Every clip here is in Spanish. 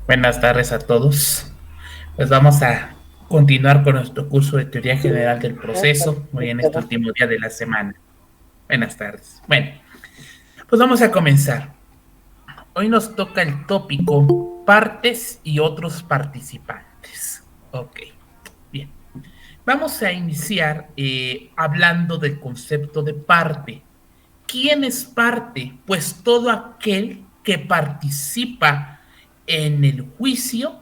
Buenas tardes a todos. Pues vamos a continuar con nuestro curso de teoría general del proceso, hoy en este último día de la semana. Buenas tardes. Bueno, pues vamos a comenzar. Hoy nos toca el tópico partes y otros participantes. Ok, bien. Vamos a iniciar hablando del concepto de parte. ¿Quién es parte? Pues todo aquel que participa en el juicio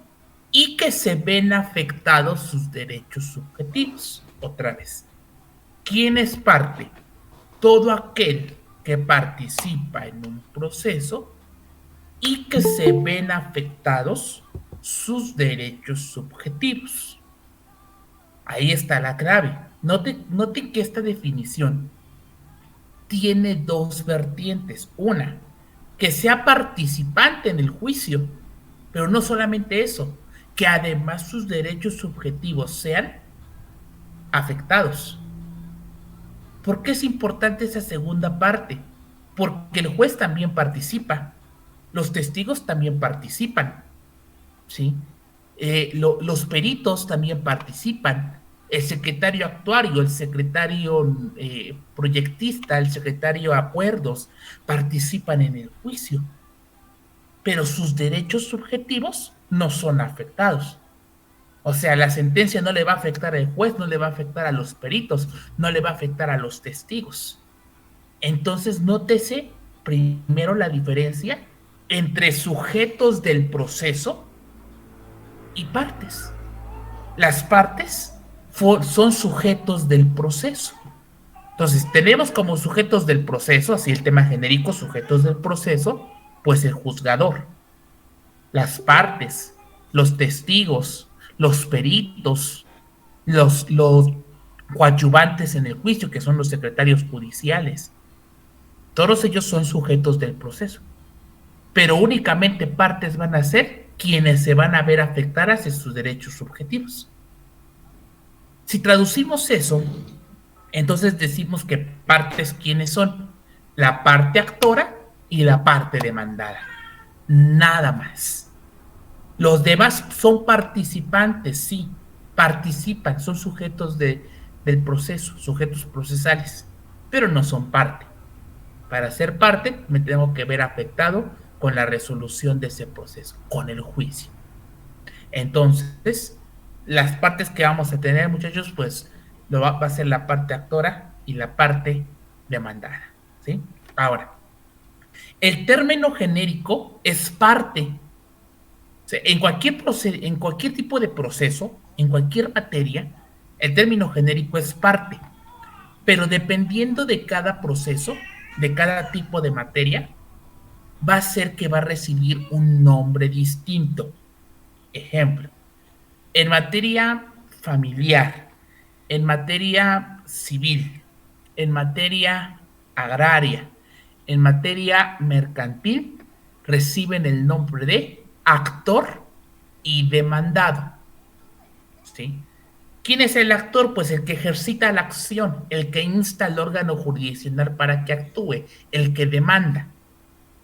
y que se ven afectados sus derechos subjetivos. Otra vez, ¿quién es parte? Todo aquel que participa en un proceso y que se ven afectados sus derechos subjetivos. Ahí está la clave. Note que esta definición tiene dos vertientes. Una, que sea participante en el juicio, pero no solamente eso, que además sus derechos subjetivos sean afectados. ¿Por qué es importante esa segunda parte? Porque el juez también participa, los testigos también participan, ¿sí? Los peritos también participan, el secretario actuario, el secretario proyectista, el secretario de acuerdos participan en el juicio, pero sus derechos subjetivos no son afectados. O sea, la sentencia no le va a afectar al juez, no le va a afectar a los peritos, no le va a afectar a los testigos. Entonces, nótese primero la diferencia entre sujetos del proceso y partes. Las partes son sujetos del proceso. Entonces, tenemos como sujetos del proceso, así el tema genérico, sujetos del proceso, pues el juzgador, las partes, los testigos, los peritos, los coadyuvantes en el juicio, que son los secretarios judiciales. Todos ellos son sujetos del proceso, pero únicamente partes van a ser quienes se van a ver afectadas en sus derechos subjetivos. Si traducimos eso, entonces decimos que partes, ¿quiénes son? La parte actora y la parte demandada. Nada más. Los demás son participantes, sí, participan, son sujetos del proceso, sujetos procesales, pero no son parte. Para ser parte, me tengo que ver afectado con la resolución de ese proceso, con el juicio. Entonces, las partes que vamos a tener, muchachos, pues va a ser la parte actora y la parte demandada, ¿sí? Ahora, el término genérico es parte. O sea, en cualquier tipo de proceso, en cualquier materia, el término genérico es parte, pero dependiendo de cada proceso, de cada tipo de materia, va a ser que va a recibir un nombre distinto. Ejemplo, en materia familiar, en materia civil, en materia agraria, en materia mercantil, reciben el nombre de actor y demandado, ¿sí? ¿Quién es el actor? Pues el que ejercita la acción, el que insta al órgano jurisdiccional para que actúe, el que demanda.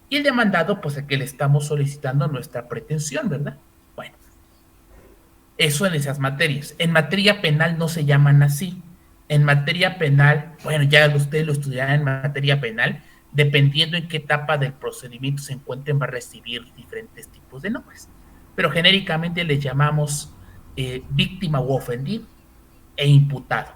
Y el demandado, pues el que le estamos solicitando nuestra pretensión, ¿verdad? Bueno, eso en esas materias. En materia penal no se llaman así. En materia penal, bueno, ya ustedes lo estudiarán en materia penal, dependiendo en qué etapa del procedimiento se encuentren, va a recibir diferentes tipos de nombres. Pero genéricamente les llamamos víctima u ofendido e imputado.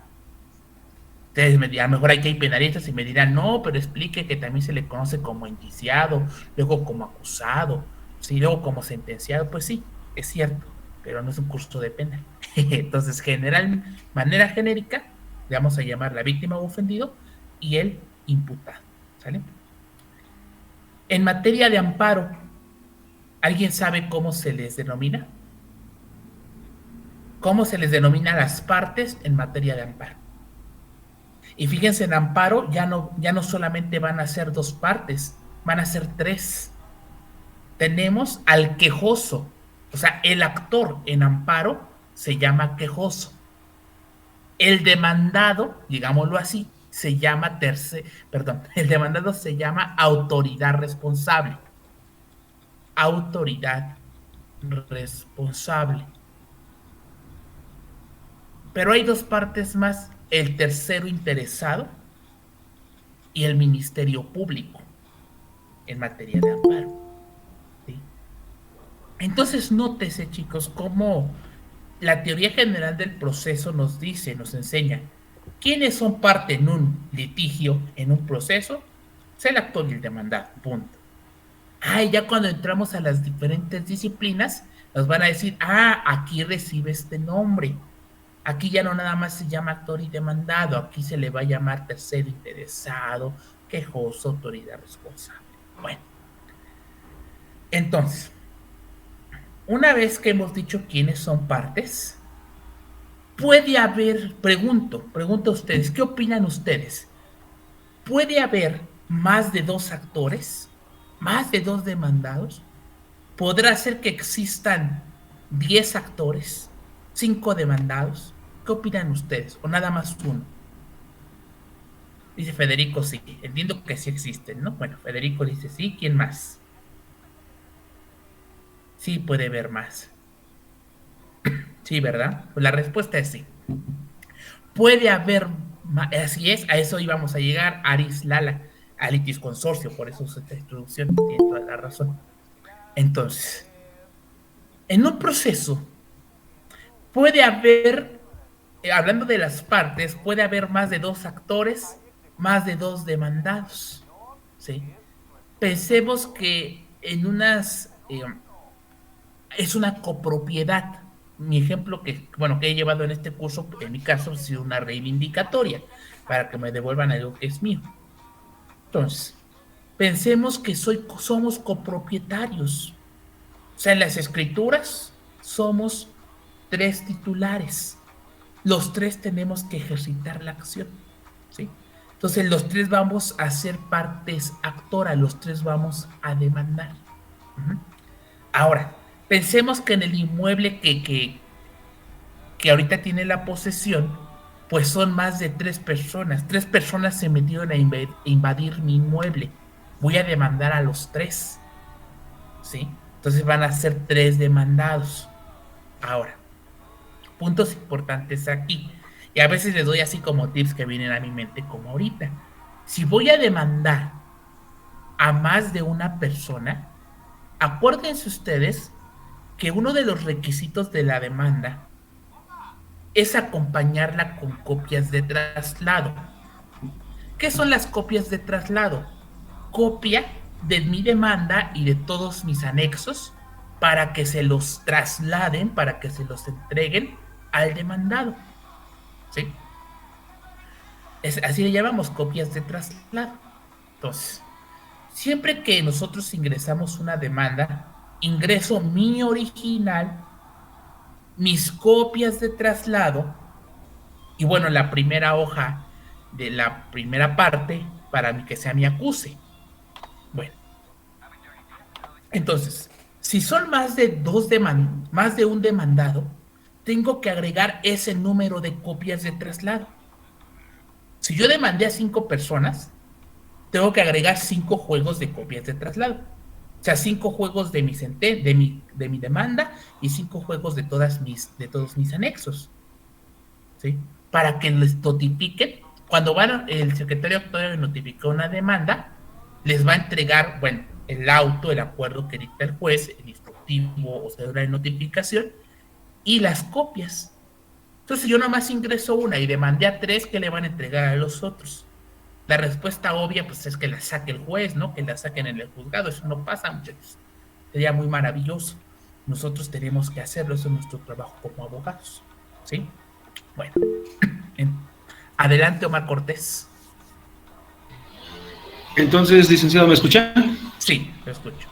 Ustedes me dirán, a lo mejor aquí hay penalistas y me dirán, no, pero explique que también se le conoce como indiciado, luego como acusado, sí, luego como sentenciado. Pues sí, es cierto, pero no es un curso de penal. Entonces, manera genérica, le vamos a llamar la víctima o ofendido y el imputado, ¿sale? En materia de amparo, ¿alguien sabe cómo se les denomina? ¿Cómo se les denomina a las partes en materia de amparo? Y fíjense, en amparo ya no solamente van a ser dos partes, van a ser tres. Tenemos al quejoso, o sea, el actor en amparo se llama quejoso. El demandado, digámoslo así, se llama el demandado se llama autoridad responsable. Autoridad responsable. Pero hay dos partes más, el tercero interesado y el Ministerio Público en materia de amparo, ¿sí? Entonces, nótese, chicos, cómo la teoría general del proceso nos dice, nos enseña, quiénes son parte en un litigio, en un proceso, es el actor y el demandado, punto. Ya cuando entramos a las diferentes disciplinas, nos van a decir, aquí recibe este nombre. Aquí ya no nada más se llama actor y demandado, aquí se le va a llamar tercero interesado, quejoso, autoridad responsable. Bueno, entonces, una vez que hemos dicho quiénes son partes, puede haber, pregunto a ustedes, ¿qué opinan ustedes? ¿Puede haber más de dos actores? ¿Más de dos demandados? ¿Podrá ser que existan 10 actores, 5 demandados? ¿Qué opinan ustedes? ¿O nada más uno? Dice Federico, sí. Entiendo que sí existen, ¿no? Bueno, Federico dice sí. ¿Quién más? Sí, puede haber más. Sí, ¿verdad? Pues la respuesta es sí. Puede haber más. Así es, a eso íbamos a llegar. Aris Lala, Alitis Consorcio, por eso es esta introducción. Tiene toda la razón. Entonces, en un proceso puede haber, hablando de las partes, puede haber más de dos actores, más de dos demandados, ¿sí? Pensemos que en es una copropiedad. Mi ejemplo bueno, que he llevado en este curso, en mi caso, ha sido una reivindicatoria para que me devuelvan algo que es mío. Entonces, pensemos que somos copropietarios. O sea, en las escrituras somos tres titulares. Los tres tenemos que ejercitar la acción, ¿sí? Entonces, los tres vamos a ser partes actoras, los tres vamos a demandar. Uh-huh. Ahora, pensemos que en el inmueble que ahorita tiene la posesión, pues son más de tres personas. Tres personas se metieron a invadir mi inmueble. Voy a demandar a los tres, ¿sí? Entonces van a ser tres demandados. Ahora, puntos importantes aquí. Y a veces les doy así como tips que vienen a mi mente, como ahorita. Si voy a demandar a más de una persona, acuérdense ustedes que uno de los requisitos de la demanda es acompañarla con copias de traslado. ¿Qué son las copias de traslado? Copia de mi demanda y de todos mis anexos para que se los trasladen, para que se los entreguen al demandado, ¿sí? Así le llamamos copias de traslado. Entonces, siempre que nosotros ingresamos una demanda, ingreso mi original, mis copias de traslado y bueno, la primera hoja de la primera parte para que sea mi acuse. Bueno, entonces, si son más de un demandado, tengo que agregar ese número de copias de traslado. Si yo demandé a 5 personas, tengo que agregar 5 juegos de copias de traslado. O sea, 5 juegos de mi demanda y 5 juegos de todos mis anexos, ¿sí? Para que les notifiquen. Cuando el secretario actuario notificó una demanda, les va a entregar, bueno, el auto, el acuerdo que dicta el juez, el instructivo o cédula de notificación y las copias. Entonces yo nomás ingreso una y demandé a 3 que le van a entregar a los otros. La respuesta obvia pues es que la saque el juez, ¿no? Que la saquen en el juzgado. Eso no pasa, muchachos. Sería muy maravilloso. Nosotros tenemos que hacerlo, eso es nuestro trabajo como abogados, ¿sí? Bueno, adelante Omar Cortés. Entonces, licenciado, ¿me escucha? Sí, lo escucho.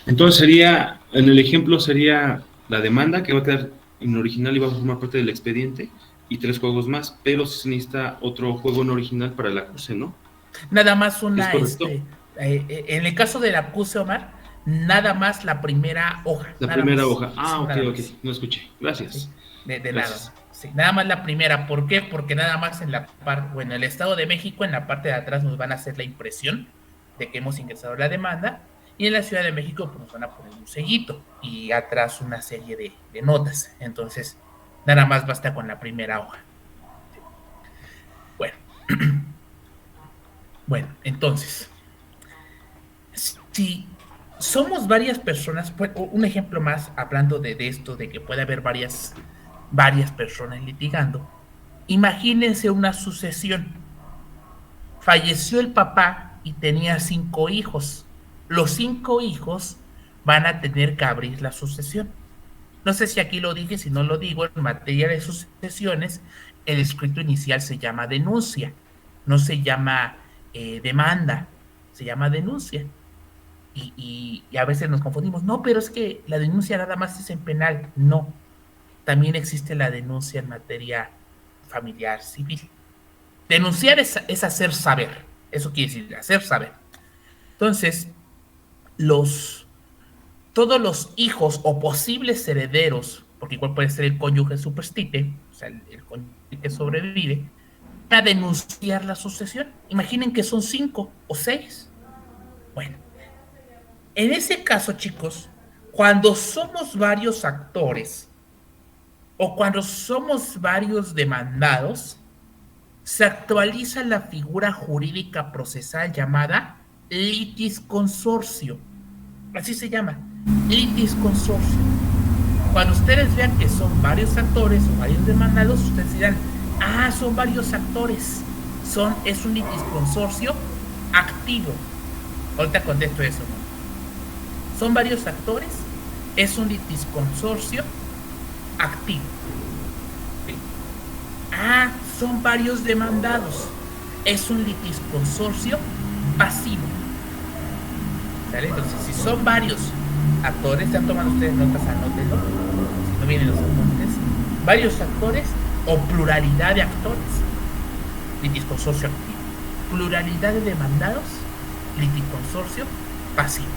Entonces sería, en el ejemplo sería la demanda que va a quedar en original y va a formar parte del expediente y 3 juegos más, pero se necesita otro juego en original para el acuse, ¿no? Nada más ¿Es correcto? en el caso del acuse, Omar, nada más la primera hoja. La Nada primera más. hoja. Sí, Ok, no escuché. Gracias. Sí, de Gracias. nada. Sí, nada más la primera. ¿Por qué? Porque nada más en la parte, bueno, el Estado de México, en la parte de atrás nos van a hacer la impresión de que hemos ingresado la demanda Y en la Ciudad de México pues nos van a poner un sellito y atrás una serie de notas. Entonces, nada más basta con la primera hoja. Bueno, bueno, entonces, si somos varias personas, pues, un ejemplo más hablando de esto, de que puede haber varias personas litigando, imagínense una sucesión. Falleció el papá y tenía 5 hijos. Los 5 hijos van a tener que abrir la sucesión. No sé si aquí lo dije, si no lo digo, en materia de sucesiones, el escrito inicial se llama denuncia, no se llama demanda, se llama denuncia. Y a veces nos confundimos, no, pero es que la denuncia nada más es en penal. No, también existe la denuncia en materia familiar civil. Denunciar es hacer saber, eso quiere decir, hacer saber. Entonces, los todos los hijos o posibles herederos, porque igual puede ser el cónyuge superstite, o sea, el cónyuge que sobrevive, a denunciar la sucesión. Imaginen que son 5 o 6. Bueno, en ese caso, chicos, cuando somos varios actores o cuando somos varios demandados, se actualiza la figura jurídica procesal llamada litis consorcio. Así se llama, litis consorcio. Cuando ustedes vean que son varios actores o varios demandados, ustedes dirán, son varios actores. Es un litis consorcio activo. Ahorita contesto eso, ¿no? Son varios actores, es un litis consorcio activo. ¿Sí? Son varios demandados, es un litis consorcio pasivo. ¿Sale? Entonces, si son varios actores, están tomando ustedes notas, anótenlo, si no vienen los apuntes, varios actores o pluralidad de actores, litisconsorcio activo. Pluralidad de demandados, litisconsorcio pasivo.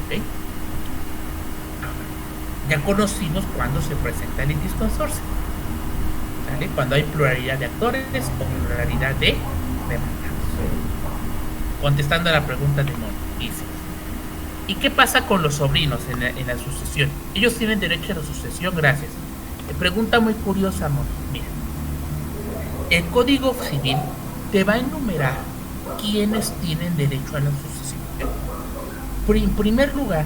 ¿Ok? Ahora, ya conocimos cuándo se presenta el litisconsorcio. ¿Sale? Cuando hay pluralidad de actores o pluralidad de demandados. Contestando a la pregunta de Moni, dice: ¿y qué pasa con los sobrinos en la sucesión? ¿Ellos tienen derecho a la sucesión? Gracias. Pregunta muy curiosa, Moni. Mira, el Código Civil te va a enumerar quiénes tienen derecho a la sucesión. En primer lugar,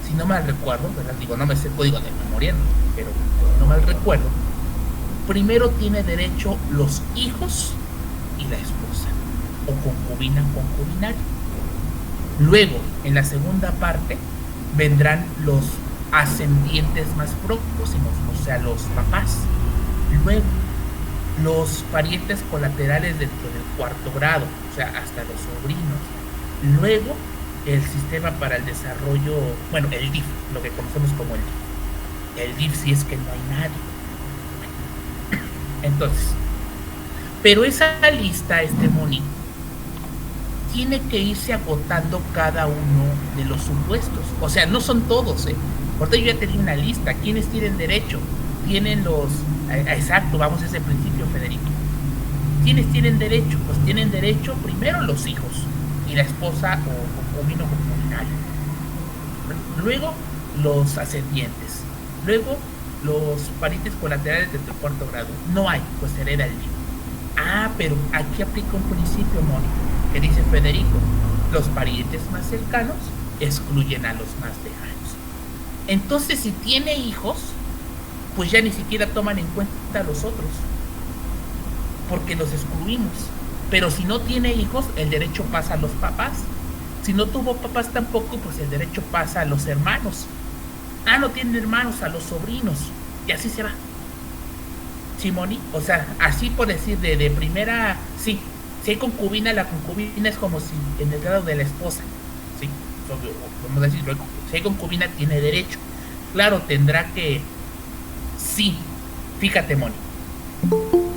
si no mal recuerdo, ¿verdad? Digo, no me sé el código de memoria, pero si no mal recuerdo, primero tiene derecho los hijos y la esposa, o concubina, concubinario. Luego, en la segunda parte, vendrán los ascendientes más próximos, o sea, los papás. Luego, los parientes colaterales dentro del cuarto grado, o sea, hasta los sobrinos. Luego, el sistema para el desarrollo, bueno, el DIF, lo que conocemos como el DIF. El DIF si es que no hay nadie. Entonces, pero esa lista, Moni, tiene que irse agotando cada uno de los supuestos. O sea, no son todos, Porque yo ya tenía una lista. ¿Quiénes tienen derecho? Tienen los... Exacto, vamos a ese principio, Federico. ¿Quiénes tienen derecho? Pues tienen derecho primero los hijos y la esposa o concubino concubinario. Luego los ascendientes. Luego los parientes colaterales del cuarto grado. No hay, pues hereda el DIF. Pero aquí aplica un principio, Mónica, que dice Federico: los parientes más cercanos excluyen a los más lejanos. Entonces, si tiene hijos, pues ya ni siquiera toman en cuenta a los otros, porque los excluimos. Pero si no tiene hijos, el derecho pasa a los papás. Si no tuvo papás tampoco, pues el derecho pasa a los hermanos. No tienen hermanos, a los sobrinos. Y así se va. Simoni, o sea, así por decir, de primera, sí. Si hay concubina, la concubina es como si en el grado de la esposa. Sí, vamos a decir, si hay concubina, tiene derecho. Claro, tendrá que... Sí, fíjate, Moni.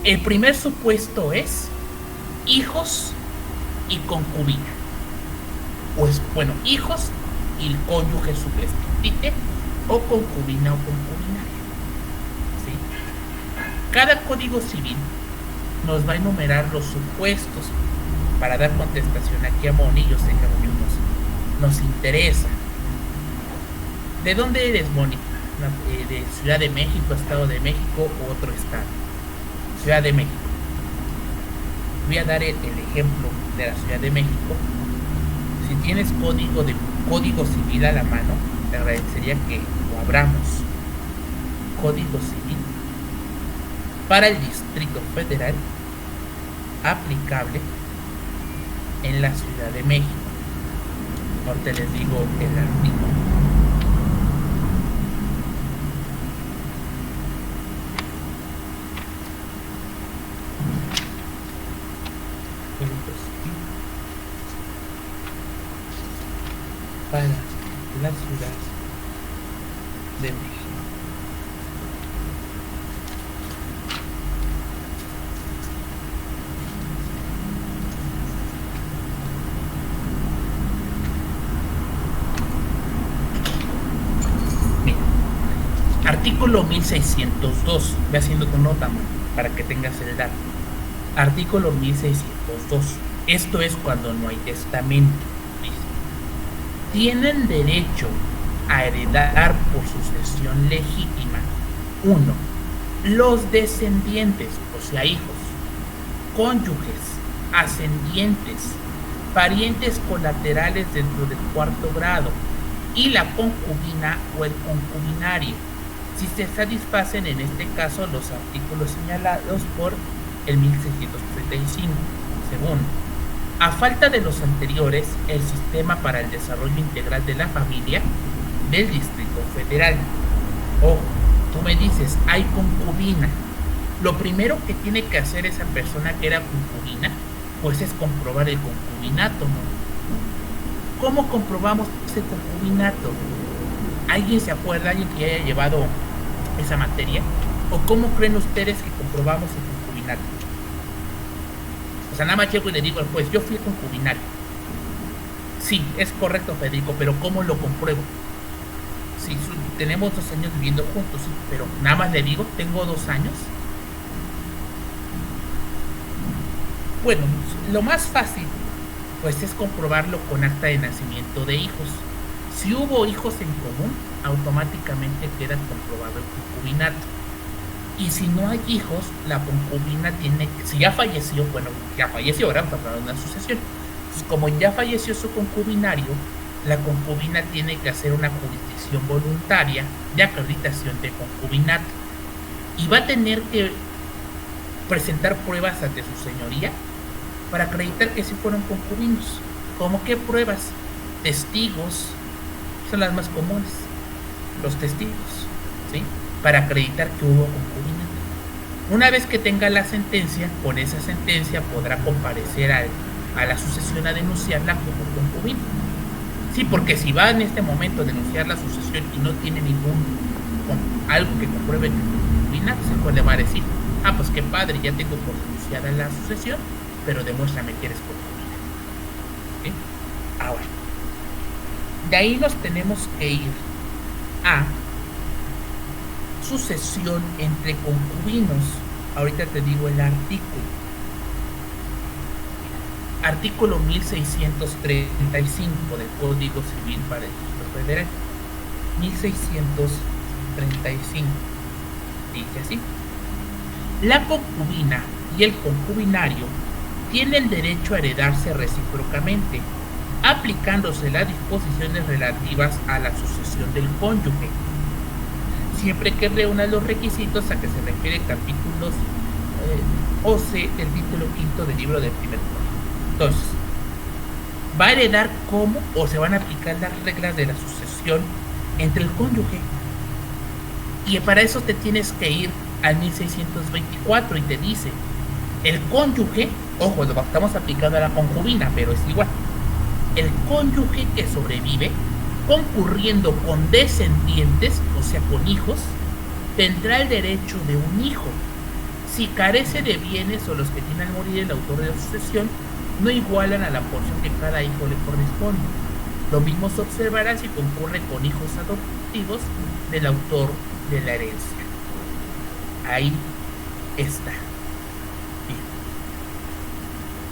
El primer supuesto es hijos y concubina. Pues, bueno, hijos y el cónyuge superstite, o concubina o concubinario. ¿Sí? Cada código civil nos va a enumerar los supuestos para dar contestación aquí a Moni. Yo sé que a muchos nos interesa. ¿De dónde eres, Mónica? ¿De Ciudad de México, Estado de México u otro estado? Ciudad de México. Voy a dar el ejemplo de la Ciudad de México. Si tienes código civil a la mano, te agradecería que lo abramos. Código civil para el Distrito Federal aplicable en la Ciudad de México. Ahorita les digo el artículo. Para la Ciudad de México. Mira, artículo 1602, ve haciendo tu nota, para que tengas el dato. Artículo 1602. Esto es cuando no hay testamento. Tienen derecho a heredar por sucesión legítima: 1. Los descendientes, o sea, hijos, cónyuges, ascendientes, parientes colaterales dentro del cuarto grado y la concubina o el concubinario, si se satisfacen en este caso los artículos señalados por el 1635. Segundo, a falta de los anteriores, el Sistema para el Desarrollo Integral de la Familia del Distrito Federal. Ojo, tú me dices, hay concubina. Lo primero que tiene que hacer esa persona que era concubina, pues es comprobar el concubinato, ¿no? ¿Cómo comprobamos ese concubinato? ¿Alguien se acuerda, alguien que haya llevado esa materia? ¿O cómo creen ustedes que comprobamos el concubinato? O sea, nada más llego y le digo al juez, yo fui concubinario. Sí, es correcto, Federico, pero ¿cómo lo compruebo? Sí, tenemos 2 años viviendo juntos, sí, pero nada más le digo, tengo 2 años. Bueno, lo más fácil, pues es comprobarlo con acta de nacimiento de hijos. Si hubo hijos en común, automáticamente queda comprobado el concubinato. Y si no hay hijos, la concubina tiene que, si ya falleció, bueno, ya falleció, ahora vamos a hablar de una sucesión. Entonces, como ya falleció su concubinario, la concubina tiene que hacer una jurisdicción voluntaria de acreditación de concubinato. Y va a tener que presentar pruebas ante su señoría para acreditar que sí fueron concubinos. ¿Cómo qué pruebas? Testigos, son las más comunes. Los testigos, ¿sí? Para acreditar que hubo concubinato. Una vez que tenga la sentencia, con esa sentencia podrá comparecer a la sucesión a denunciarla como concubina. Sí, porque si va en este momento a denunciar la sucesión y no tiene algo que compruebe concubinato, se va a decir, pues qué padre, ya tengo por denunciada la sucesión, pero demuéstrame que eres concubina. ¿Sí? Ahora, de ahí nos tenemos que ir a sucesión entre concubinos. Ahorita te digo el artículo. Artículo 1635 del Código Civil para el Distrito Federal. 1635. Dice así: la concubina y el concubinario tienen derecho a heredarse recíprocamente, aplicándose las disposiciones relativas a la sucesión del cónyuge, siempre que reúnan los requisitos a que se refiere capítulos 11 del título 5 del libro del primer código. Entonces, ¿va a heredar cómo o se van a aplicar las reglas de la sucesión entre el cónyuge? Y para eso te tienes que ir al 1624 y te dice, el cónyuge, ojo, lo estamos aplicando a la concubina, pero es igual, el cónyuge que sobrevive, concurriendo con descendientes, o sea, con hijos, tendrá el derecho de un hijo. Si carece de bienes o los que tiene al morir el autor de la sucesión no igualan a la porción que cada hijo le corresponde. Lo mismo se observará si concurre con hijos adoptivos del autor de la herencia. Ahí está. Bien.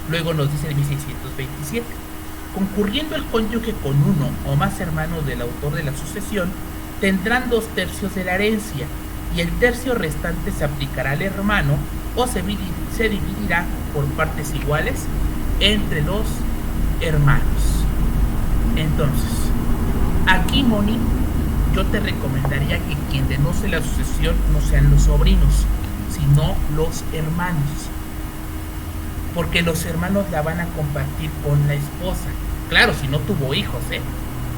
Luego nos dice el 1627. Concurriendo el cónyuge con uno o más hermanos del autor de la sucesión, tendrán 2/3 de la herencia, y el tercio restante se aplicará al hermano o se dividirá por partes iguales entre los hermanos. Entonces, aquí, Moni, yo te recomendaría que quien denuncie la sucesión no sean los sobrinos, sino los hermanos, porque los hermanos la van a compartir con la esposa. Claro, si no tuvo hijos, ¿eh?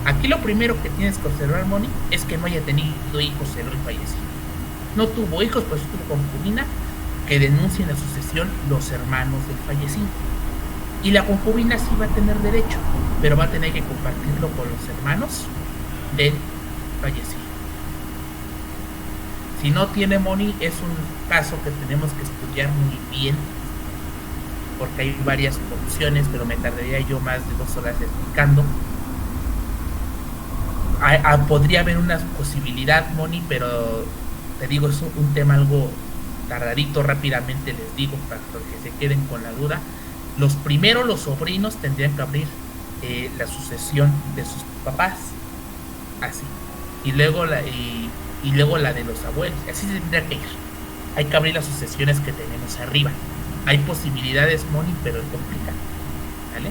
Aquí lo primero que tienes que observar, Moni, es que no haya tenido hijos el hoy fallecido. No tuvo hijos, pues tuvo concubina, que denuncien la sucesión los hermanos del fallecido. Y la concubina sí va a tener derecho, pero va a tener que compartirlo con los hermanos del fallecido. Si no tiene, Moni, es un caso que tenemos que estudiar muy bien, porque hay varias opciones, pero me tardaría yo más de 2 horas explicando. Podría haber una posibilidad, Moni, pero te digo, es un tema algo tardadito. Rápidamente les digo para que se queden con la duda. Los sobrinos tendrían que abrir la sucesión de sus papás, así, y luego la de los abuelos, así se tendría que ir. Hay que abrir las sucesiones que tenemos arriba. Hay posibilidades, Moni, pero es complicado, ¿vale?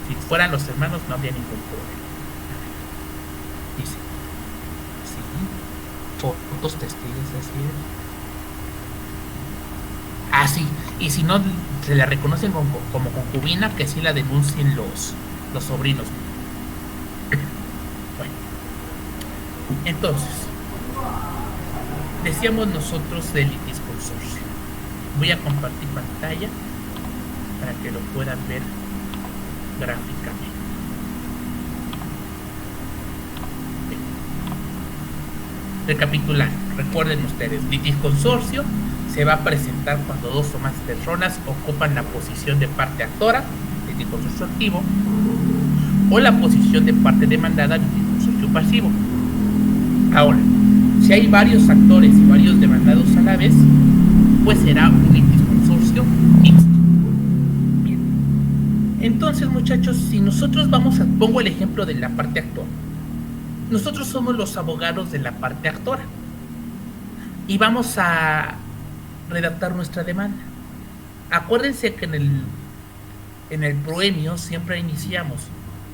Si fueran los hermanos no habría ningún problema. Dice, sí, fotos, testigos, así. Y si no se la reconocen como concubina, que sí la denuncien los sobrinos. Bueno, entonces, decíamos nosotros del litisconsorcio. Voy a compartir pantalla para que lo puedan ver gráficamente. Bien. Recapitular, recuerden ustedes, litisconsorcio se va a presentar cuando 2 o más personas ocupan la posición de parte actora, litisconsorcio activo, o la posición de parte demandada, litisconsorcio pasivo. Ahora, si hay varios actores y varios demandados a la vez, pues será un litisconsorcio mixto. Bien. Entonces, muchachos, si nosotros pongo el ejemplo de la parte actora. Nosotros somos los abogados de la parte actora y vamos a redactar nuestra demanda. Acuérdense que en el proemio siempre iniciamos: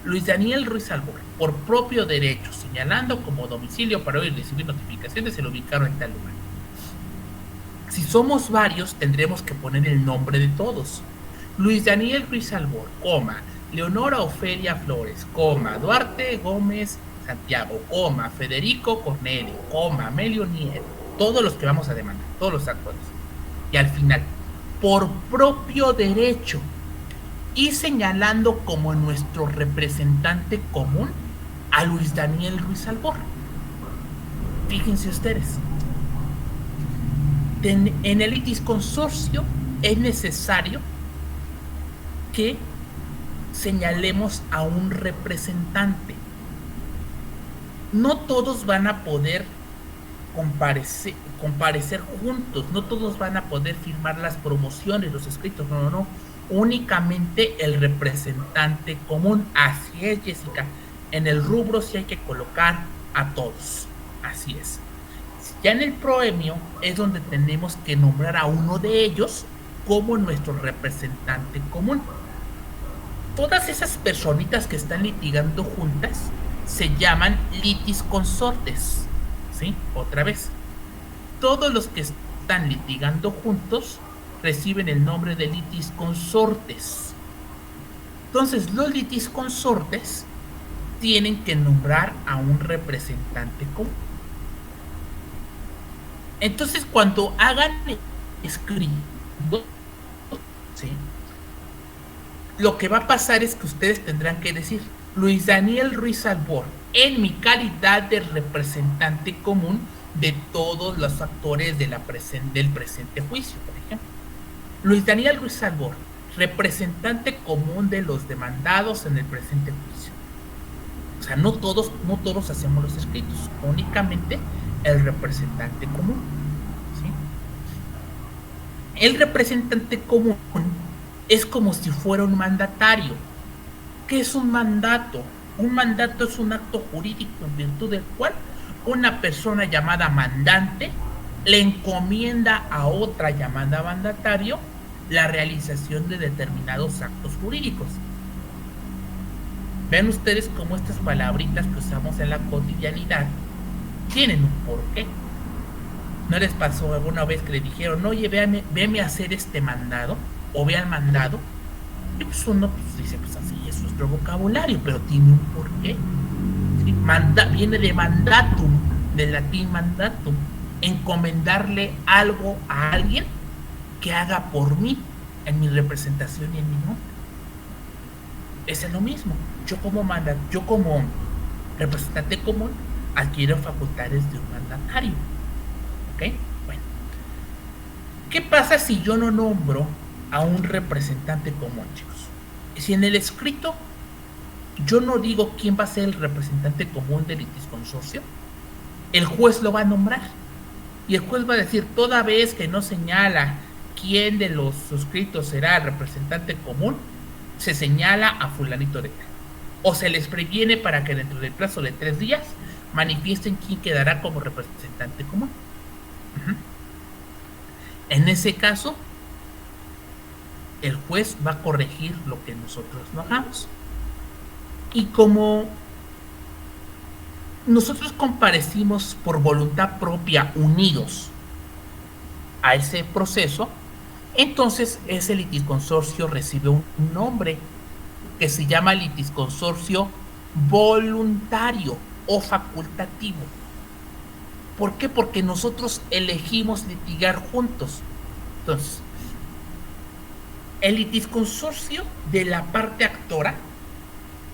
Luis Daniel Ruiz Albor, por propio derecho, señalando como domicilio para oír y recibir notificaciones, se lo ubicaron en tal lugar. Si somos varios, tendremos que poner el nombre de todos. Luis Daniel Ruiz Albor, Leonora Ofelia Flores, Duarte Gómez Santiago, Federico Cornelio, Amelio Nieto, todos los que vamos a demandar, todos los actores. Y al final, por propio derecho, y señalando como nuestro representante común a Luis Daniel Ruiz Albor. Fíjense ustedes, en el litisconsorcio es necesario que señalemos a un representante. No todos van a poder comparecer juntos, no todos van a poder firmar las promociones, los escritos, no. Únicamente el representante común. Así es, Jessica. En el rubro sí hay que colocar a todos. Así es. Ya en el proemio es donde tenemos que nombrar a uno de ellos como nuestro representante común. Todas esas personitas que están litigando juntas se llaman litisconsortes. ¿Sí? Otra vez. Todos los que están litigando juntos reciben el nombre de litisconsortes. Entonces, los litisconsortes tienen que nombrar a un representante común. Entonces, cuando hagan escrito, ¿sí?, lo que va a pasar es que ustedes tendrán que decir: Luis Daniel Ruiz Albor, en mi calidad de representante común de todos los actores del presente juicio, por ejemplo. Luis Daniel Ruiz Albor, representante común de los demandados en el presente juicio. O sea, no todos hacemos los escritos, únicamente el representante común, ¿sí? El representante común es como si fuera un mandatario. ¿Qué es un mandato? Un mandato es un acto jurídico en virtud del cual una persona llamada mandante le encomienda a otra llamada mandatario la realización de determinados actos jurídicos. Vean ustedes cómo estas palabritas que usamos en la cotidianidad tienen un porqué. ¿No les pasó alguna vez que le dijeron, oye, véame a hacer este mandado? O ve al mandado. Y pues uno pues, dice, pues así es nuestro vocabulario, pero tiene un porqué. ¿Sí? Viene de mandatum, del latín mandatum, encomendarle algo a alguien que haga por mí, en mi representación y en mi nombre. Es lo mismo. Yo como representante común adquiero facultades de un mandatario. ¿Ok? Bueno. ¿Qué pasa si yo no nombro a un representante común, chicos? Si en el escrito yo no digo quién va a ser el representante común del litisconsorcio, el juez lo va a nombrar. Y el juez va a decir, toda vez que no señala quién de los suscritos será el representante común, se señala a fulanito de tal. O se les previene para que dentro del plazo de 3 días manifiesten quién quedará como representante común. En ese caso, el juez va a corregir lo que nosotros no hagamos. Y como nosotros comparecimos por voluntad propia unidos a ese proceso, entonces ese litisconsorcio recibe un nombre que se llama litisconsorcio voluntario o facultativo. ¿Por qué? Porque nosotros elegimos litigar juntos. Entonces, el litisconsorcio de la parte actora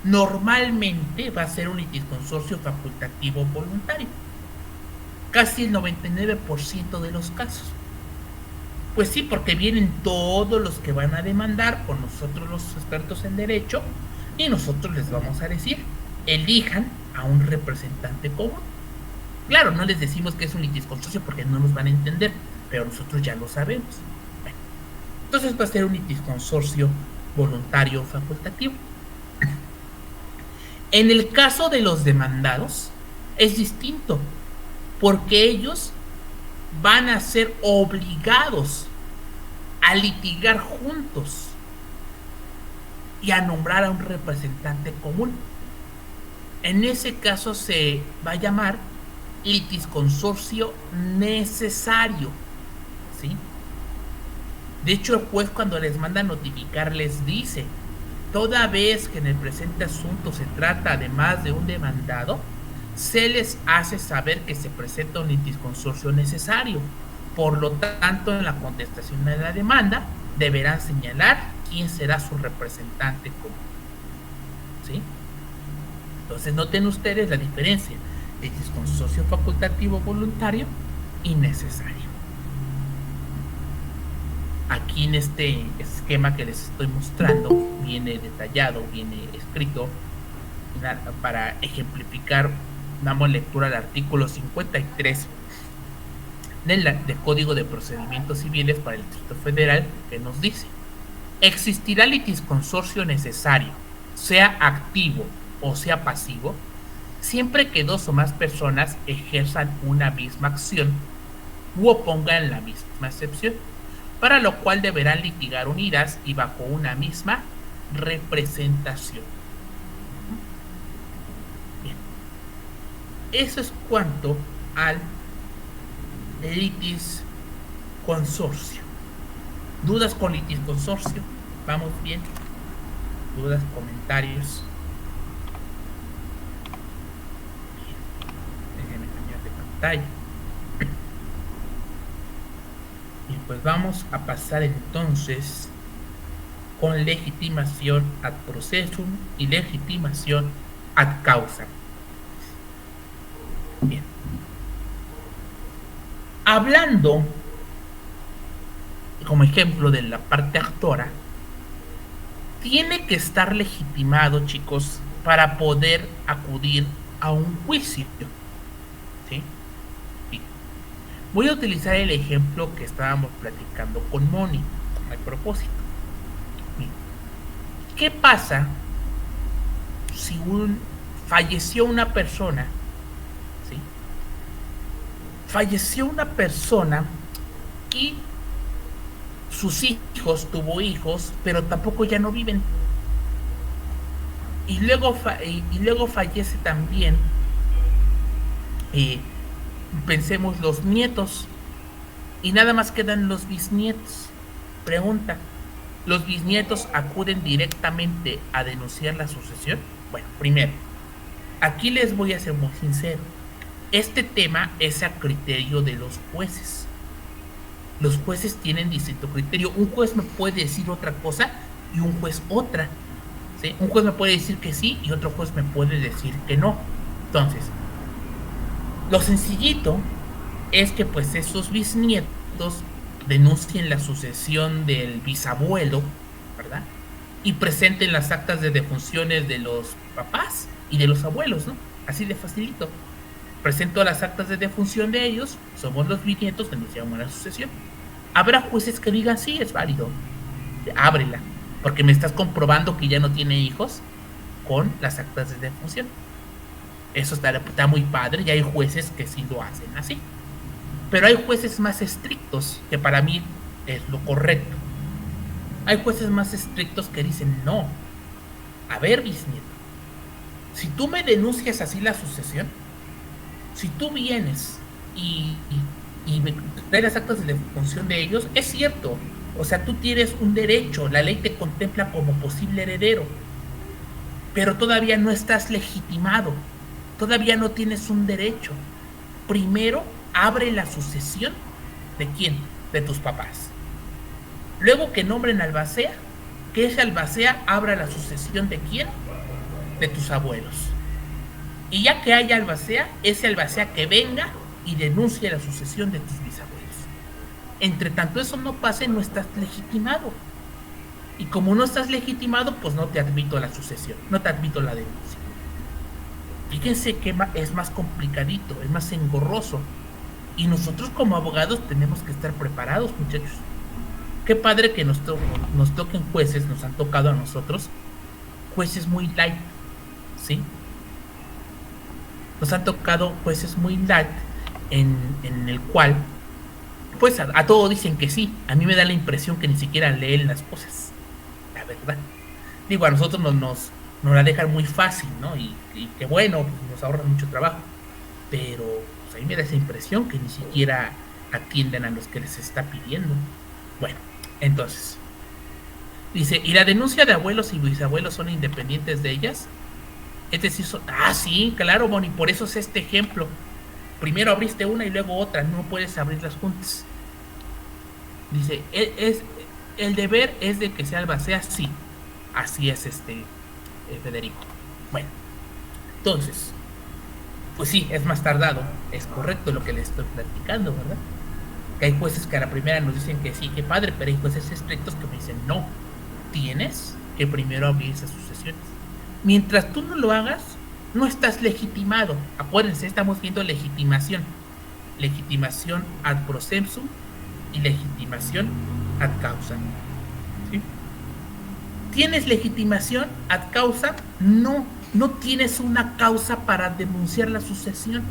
normalmente va a ser un litisconsorcio facultativo voluntario. Casi el 99% de los casos. Pues sí, porque vienen todos los que van a demandar con nosotros los expertos en derecho y nosotros les vamos a decir, elijan a un representante común. Claro, no les decimos que es un litisconsorcio porque no nos van a entender, pero nosotros ya lo sabemos. Bueno, entonces va a ser un litisconsorcio voluntario facultativo. En el caso de los demandados es distinto, porque ellos van a ser obligados a litigar juntos y a nombrar a un representante común. En ese caso se va a llamar litisconsorcio necesario, ¿sí? De hecho, el juez cuando les manda notificar les dice, toda vez que en el presente asunto se trata además de un demandado, se les hace saber que se presenta un litisconsorcio necesario. Por lo tanto, en la contestación de la demanda, deberán señalar quién será su representante común. ¿Sí? Entonces, noten ustedes la diferencia. Litisconsorcio facultativo voluntario y necesario. Aquí en este esquema que les estoy mostrando, viene detallado, viene escrito para ejemplificar. Damos lectura al artículo 53 del Código de Procedimientos Civiles para el Distrito Federal, que nos dice: existirá litisconsorcio necesario, sea activo o sea pasivo, siempre que dos o más personas ejerzan una misma acción u opongan la misma excepción, para lo cual deberán litigar unidas y bajo una misma representación. Eso es cuanto al litisconsorcio. ¿Dudas con litisconsorcio? ¿Vamos bien? ¿Dudas, comentarios? Bien. Déjenme cambiar de pantalla. Bien, pues vamos a pasar entonces con legitimación ad processum y legitimación ad causam. Bien. Hablando como ejemplo de la parte actora, tiene que estar legitimado, chicos, para poder acudir a un juicio. ¿Sí? Bien. Voy a utilizar el ejemplo que estábamos platicando con Moni, a propósito. ¿Qué pasa si falleció una persona? ¿Sí? Falleció una persona y sus hijos, tuvo hijos, pero tampoco ya no viven. Y luego fallece también, eh, pensemos, los nietos, y nada más quedan los bisnietos. Pregunta, ¿los bisnietos acuden directamente a denunciar la sucesión? Bueno, primero, aquí les voy a ser muy sincero. Este tema es a criterio de los jueces. Los jueces tienen distinto criterio. Un juez me puede decir otra cosa y un juez otra. ¿Sí? Un juez me puede decir que sí y otro juez me puede decir que no. Entonces, lo sencillito es que pues esos bisnietos denuncien la sucesión del bisabuelo, ¿verdad? Y presenten las actas de defunciones de los papás y de los abuelos, ¿no? Así de facilito. Presento las actas de defunción de ellos, somos los bisnietos, denunciamos la sucesión. Habrá jueces que digan, sí, es válido, ábrela, porque me estás comprobando que ya no tiene hijos con las actas de defunción. Eso está muy padre, y hay jueces que sí lo hacen así. Pero hay jueces más estrictos, que para mí es lo correcto. Hay jueces más estrictos que dicen, no, a ver, bisnieto, si tú me denuncias así la sucesión, si tú vienes y me traes las actas de defunción de ellos, es cierto, o sea, tú tienes un derecho, la ley te contempla como posible heredero, pero todavía no estás legitimado, todavía no tienes un derecho. Primero, abre la sucesión. ¿De quién? De tus papás. Luego que nombren albacea, que ese albacea abra la sucesión. ¿De quién? De tus abuelos. Y ya que haya albacea, ese albacea que venga y denuncie la sucesión de tus bisabuelos. Entre tanto eso no pase, no estás legitimado. Y como no estás legitimado, pues no te admito la sucesión, no te admito la denuncia. Fíjense que es más complicadito, es más engorroso. Y nosotros como abogados tenemos que estar preparados, muchachos. Qué padre que nos toquen jueces, nos han tocado a nosotros, jueces muy light, ¿sí? Nos han tocado jueces muy light en el cual, pues a todo dicen que sí. A mí me da la impresión que ni siquiera leen las cosas, la verdad. Digo, a nosotros nos la dejan muy fácil, ¿no? Y que bueno, pues nos ahorran mucho trabajo. Pero pues, a mí me da esa impresión que ni siquiera atienden a los que les está pidiendo. Bueno, entonces, dice, ¿y la denuncia de abuelos y bisabuelos son independientes de ellas? Es decir, sí, claro, Bonnie, por eso es este ejemplo. Primero abriste una y luego otra, no puedes abrirlas juntas. Dice, el deber es de que sea albacea, sí. Así es, Federico. Bueno, entonces, pues sí, es más tardado, es correcto lo que les estoy platicando, ¿verdad? Que hay jueces que a la primera nos dicen que sí, que padre, pero hay jueces estrictos que me dicen, no, tienes que primero abrir esas sucesiones. Mientras tú no lo hagas, no estás legitimado. Acuérdense, estamos viendo legitimación. Legitimación ad processum y legitimación ad causa. ¿Sí? ¿Tienes legitimación ad causa? No, no tienes una causa para denunciar la sucesión.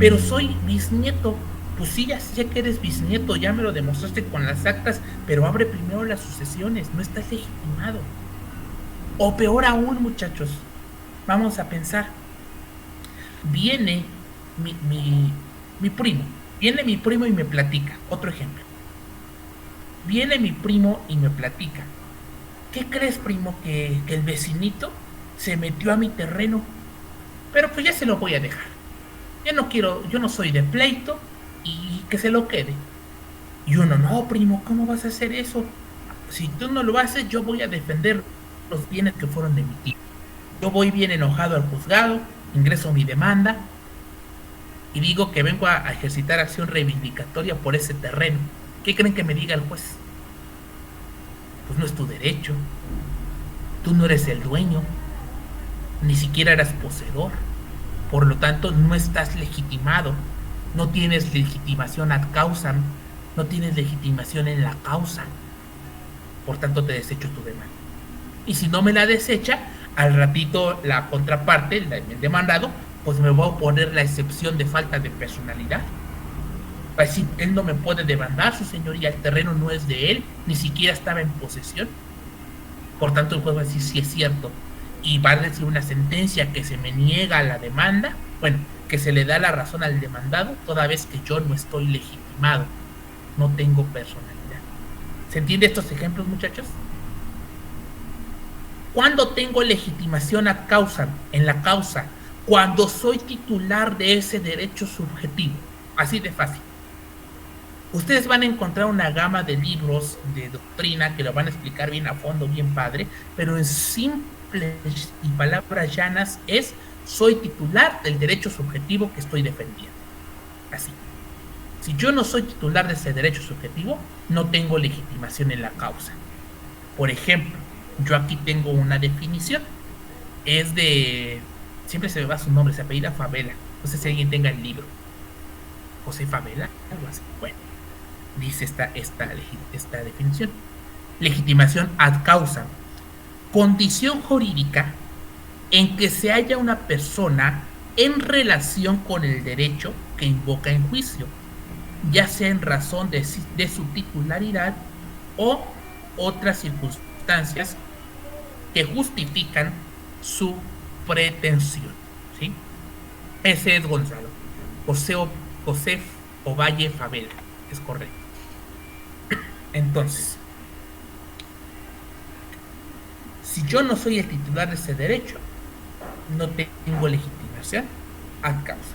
Pero soy bisnieto. Pues sí, ya sé que eres bisnieto, ya me lo demostraste con las actas, pero abre primero las sucesiones, no estás legitimado. O peor aún, muchachos, vamos a pensar, viene mi primo, y me platica, otro ejemplo, viene mi primo y me platica, ¿qué crees, primo? Que el vecinito se metió a mi terreno, pero pues ya se lo voy a dejar, yo no soy de pleito y que se lo quede. Y uno, no, primo, ¿cómo vas a hacer eso? Si tú no lo haces, yo voy a defender los bienes que fueron de mi tío. Yo voy bien enojado al juzgado, ingreso mi demanda y digo que vengo a ejercitar acción reivindicatoria por ese terreno. ¿Qué creen que me diga el juez? Pues no es tu derecho, tú no eres el dueño, ni siquiera eras poseedor, por lo tanto no estás legitimado, no tienes legitimación ad causam, no tienes legitimación en la causa, por tanto te desecho tu demanda. Y si no me la desecha, al ratito la contraparte, el demandado, pues me va a poner la excepción de falta de personalidad. Va a decir, él no me puede demandar, su señoría, el terreno no es de él, ni siquiera estaba en posesión. Por tanto, el juez va a decir, sí es cierto. Y va a decir una sentencia que se me niega la demanda, bueno, que se le da la razón al demandado, toda vez que yo no estoy legitimado, no tengo personalidad. ¿Se entiende estos ejemplos, muchachos? ¿Cuándo tengo legitimación ad causa? En la causa, cuando soy titular de ese derecho subjetivo. Así de fácil. Ustedes van a encontrar una gama de libros de doctrina que lo van a explicar bien a fondo, bien padre, pero en simples y palabras llanas es: soy titular del derecho subjetivo que estoy defendiendo. Así. Si yo no soy titular de ese derecho subjetivo, no tengo legitimación en la causa. Por ejemplo, yo aquí tengo una definición. Es de... Siempre se me va su nombre, se apellida Favela. No sé si alguien tenga el libro. José Favela, algo así. Bueno, dice esta definición. Legitimación ad causa: condición jurídica en que se halla una persona en relación con el derecho que invoca en juicio, ya sea en razón de su titularidad o otras circunstancias que justifican su pretensión. ¿Sí? Ese es Gonzalo. José Ovalle Favela. Es correcto. Entonces, si yo no soy el titular de ese derecho, no tengo legitimación ad causa.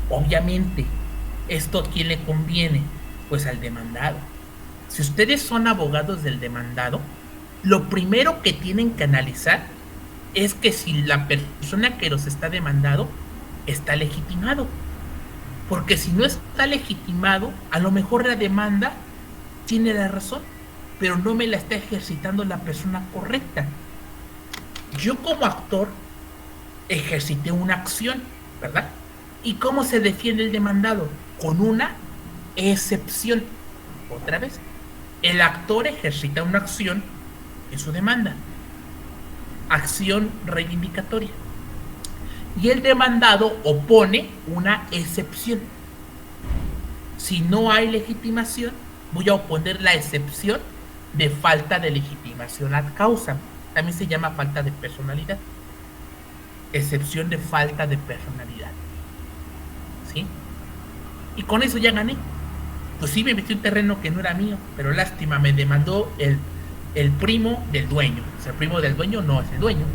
Obviamente, ¿esto a quién le conviene? Pues al demandado. Si ustedes son abogados del demandado, lo primero que tienen que analizar es que si la persona que los está demandando está legitimado. Porque si no está legitimado, a lo mejor la demanda tiene la razón, pero no me la está ejercitando la persona correcta. Yo como actor ejercité una acción, ¿verdad? ¿Y cómo se defiende el demandado? Con una excepción. Otra vez, el actor ejercita una acción en su demanda, acción reivindicatoria, y el demandado opone una excepción. Si no hay legitimación, voy a oponer la excepción de falta de legitimación ad causa. También se llama falta de personalidad. Excepción de falta de personalidad. ¿Sí? Y con eso ya gané. Pues sí, me metí un terreno que no era mío, pero lástima, me demandó el primo del dueño. O sea, el primo del dueño no es el dueño.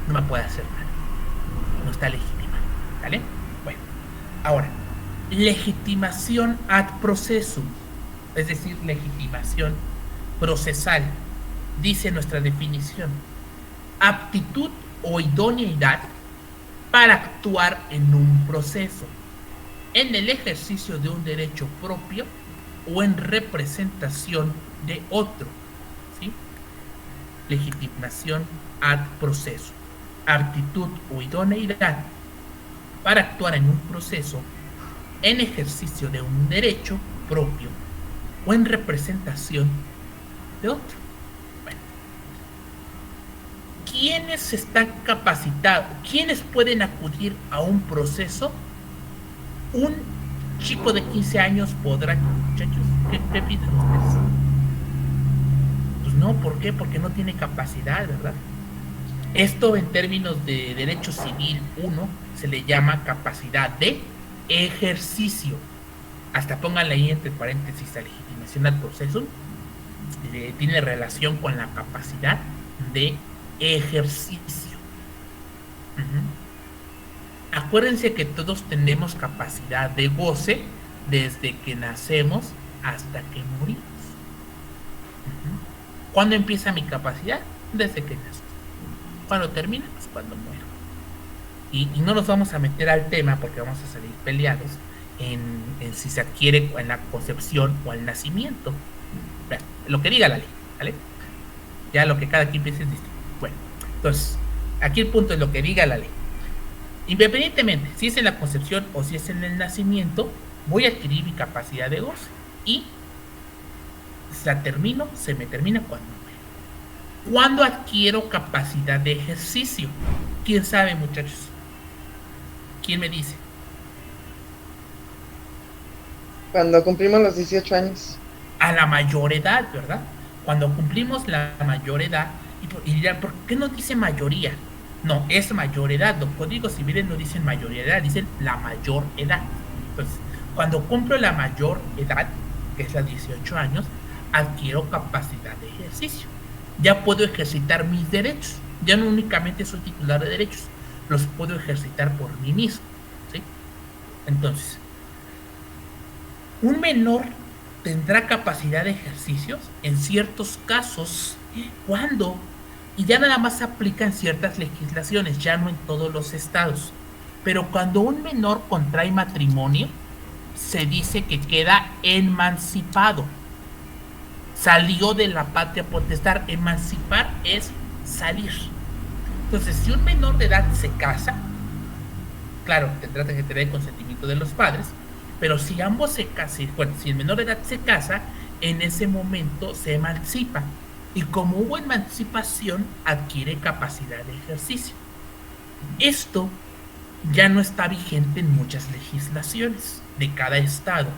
No me puede hacer nada. No está legitima. ¿Vale? Bueno, ahora, legitimación ad processum, es decir, legitimación procesal. Dice nuestra definición: aptitud o idoneidad para actuar en un proceso, en el ejercicio de un derecho propio o en representación de otro. ¿Sí? Legitimación ad processum: aptitud o idoneidad para actuar en un proceso, en ejercicio de un derecho propio o en representación de otro. Bueno, ¿quiénes están capacitados? ¿Quiénes pueden acudir a un proceso? Un chico de 15 años podrá, muchachos, ¿qué piensan ustedes? Pues no, ¿por qué? Porque no tiene capacidad, ¿verdad? Esto en términos de derecho civil 1 se le llama capacidad de ejercicio. Hasta pónganle ahí entre paréntesis a legitimación ad processum. Tiene relación con la capacidad de ejercicio. Acuérdense que todos tenemos capacidad de goce desde que nacemos hasta que morimos. ¿Cuándo empieza mi capacidad? Desde que nazco. ¿Cuándo termina? Pues cuando muero. Y no nos vamos a meter al tema porque vamos a salir peleados en si se adquiere en la concepción o al nacimiento. Bueno, lo que diga la ley, ¿vale? Ya lo que cada quien piense es distinto. Bueno, entonces, aquí el punto es lo que diga la ley. Independientemente si es en la concepción o si es en el nacimiento, voy a adquirir mi capacidad de goce y se me termina cuando muero. ¿Cuándo adquiero capacidad de ejercicio? ¿Quién sabe, muchachos? ¿Quién me dice? Cuando cumplimos los 18 años. A la mayor edad, ¿verdad? Cuando cumplimos la mayor edad, y dirán, ¿por qué no dice mayoría? No, es mayor edad. Los códigos civiles no dicen mayoría de edad, dicen la mayor edad. Entonces, cuando cumplo la mayor edad, que es a 18 años, adquiero capacidad de ejercicio. Ya puedo ejercitar mis derechos. Ya no únicamente soy titular de derechos, los puedo ejercitar por mí mismo. ¿Sí? Entonces, un menor tendrá capacidad de ejercicios en ciertos casos, cuando, y ya nada más aplica en ciertas legislaciones, ya no en todos los estados, pero cuando un menor contrae matrimonio, se dice que queda emancipado, salió de la patria potestad. Emancipar es salir. Entonces, si un menor de edad se casa, claro, tendrá que tener el consentimiento de los padres, pero si ambos se casan, bueno, si el menor de edad se casa, en ese momento se emancipa. Y como hubo emancipación, adquiere capacidad de ejercicio. Esto ya no está vigente en muchas legislaciones de cada estado.